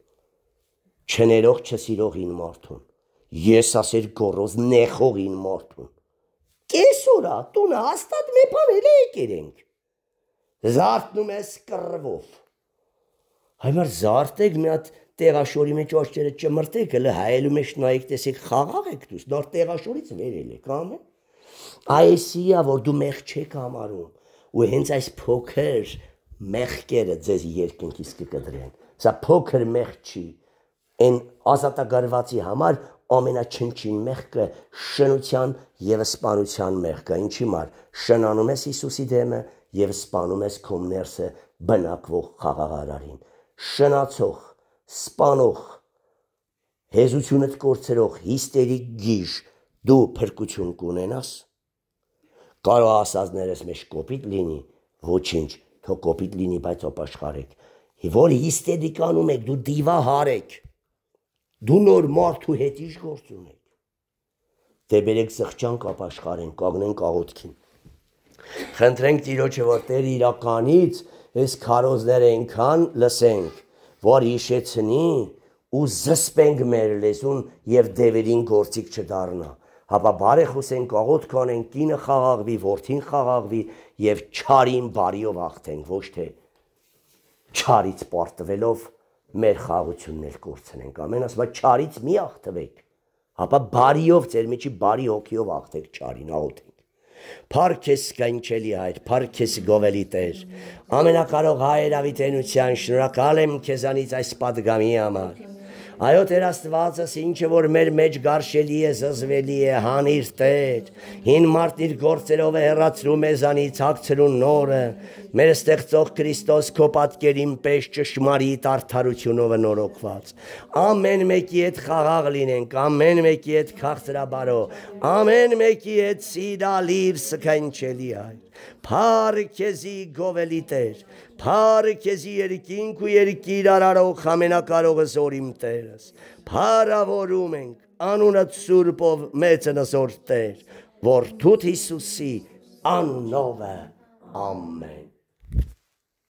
չներող չսիրողին մարդուն, ես ասեր գորոզ նեխողին մարդուն, կեսօրա, տունը հաստատ մեփան էլ եկեր ենք, զարթնում ես կռվով, Հայմար զարթեք մի հատ տեղաշորի մեջ աչքերը ճմրտեք, հələ հայելու մեջ նայեք, տեսեք խաղաղ եք դուս, նոր տեղաշորից վերել եք, ամեն։ Այսիա, որ դու մեղ չեք համարում, ու հենց այս փոքր մեղքերը ձեզ երկնքից կկտրեն։ Սա փոքր մեղ չի, այն ազատագրվածի համար ամենաչնչին մեղքը շնության եւ սպանության մեղքը, ինչի մար շնանում ես Հիսուսի դեմը եւ սպանում ես քո ներսը բնակվող խաղաղարարին, շնացող, սպանող, հեզությունդ կորցրող, հիստերիկ գիժ, դու փրկություն կունենաս, կարող ասածներս մեջ կոպիտ լինի, ոչինչ, թող կոպիտ լինի, բայց ապաշխարեք, որ հիստերիկանում եք, դու դիվահար եք, դու նոր մարդու հետ ինչ գործ ունեք, դե բերեք սղճանք ապաշխարենք, կանգնենք աղոթքին, խնդրենք Տիրոջը, որ Տեր իրականից այս քարոզները այնքան լսենք, որ հիշեցնի ու զսպենք մեր լեզուն եւ դևերին գործիք չդառնա, հապա բարեխոսենք, աղոթք անենք, կինը խաղաղվի, որդին խաղաղվի եւ չարին բարիով հաղթենք, ոչ թե չարից պարտվելով մեր խաղություններ կորցնենք, ամեն ասում, չարից մի հաղթվեք, հապա բարիով, ձեր մեջի բարի հոգիով հաղթեք չարին, աղոթենք։ Փառք ես կանչելի Հայր, փառք ես գովելի Տեր, ամենակարող Հայր ավիտենության, շնորհակալ եմ քեզանից այս պատգամի համար։ Այո Տեր Աստվածս, ինչը որ մեր մեջ գարշելի է, զզվելի է, հանիր Տեր, հին մարդն իր գործերով է հեռացնում մեզանից, հագցրուն նորը, մեր ստեղծող Քրիստոս քո պատկերին պես ճշմարիտ արդարությունով նորոգված, ամեն մեկի հետ խաղաղ լինենք, ամեն մեկի հետ քաղցրաբարո, ամեն մեկի հետ սիրալիր սքանչելի Հայր, փառք քեզի գովելի Տեր, փառք քեզի երկինք ու երկիր արարող ամենակարողը զորիմ Տերս, փառավորում ենք անունդ սուրբով մեծնզոր Տեր, որդուդ Հիսուսի անունով, ամեն։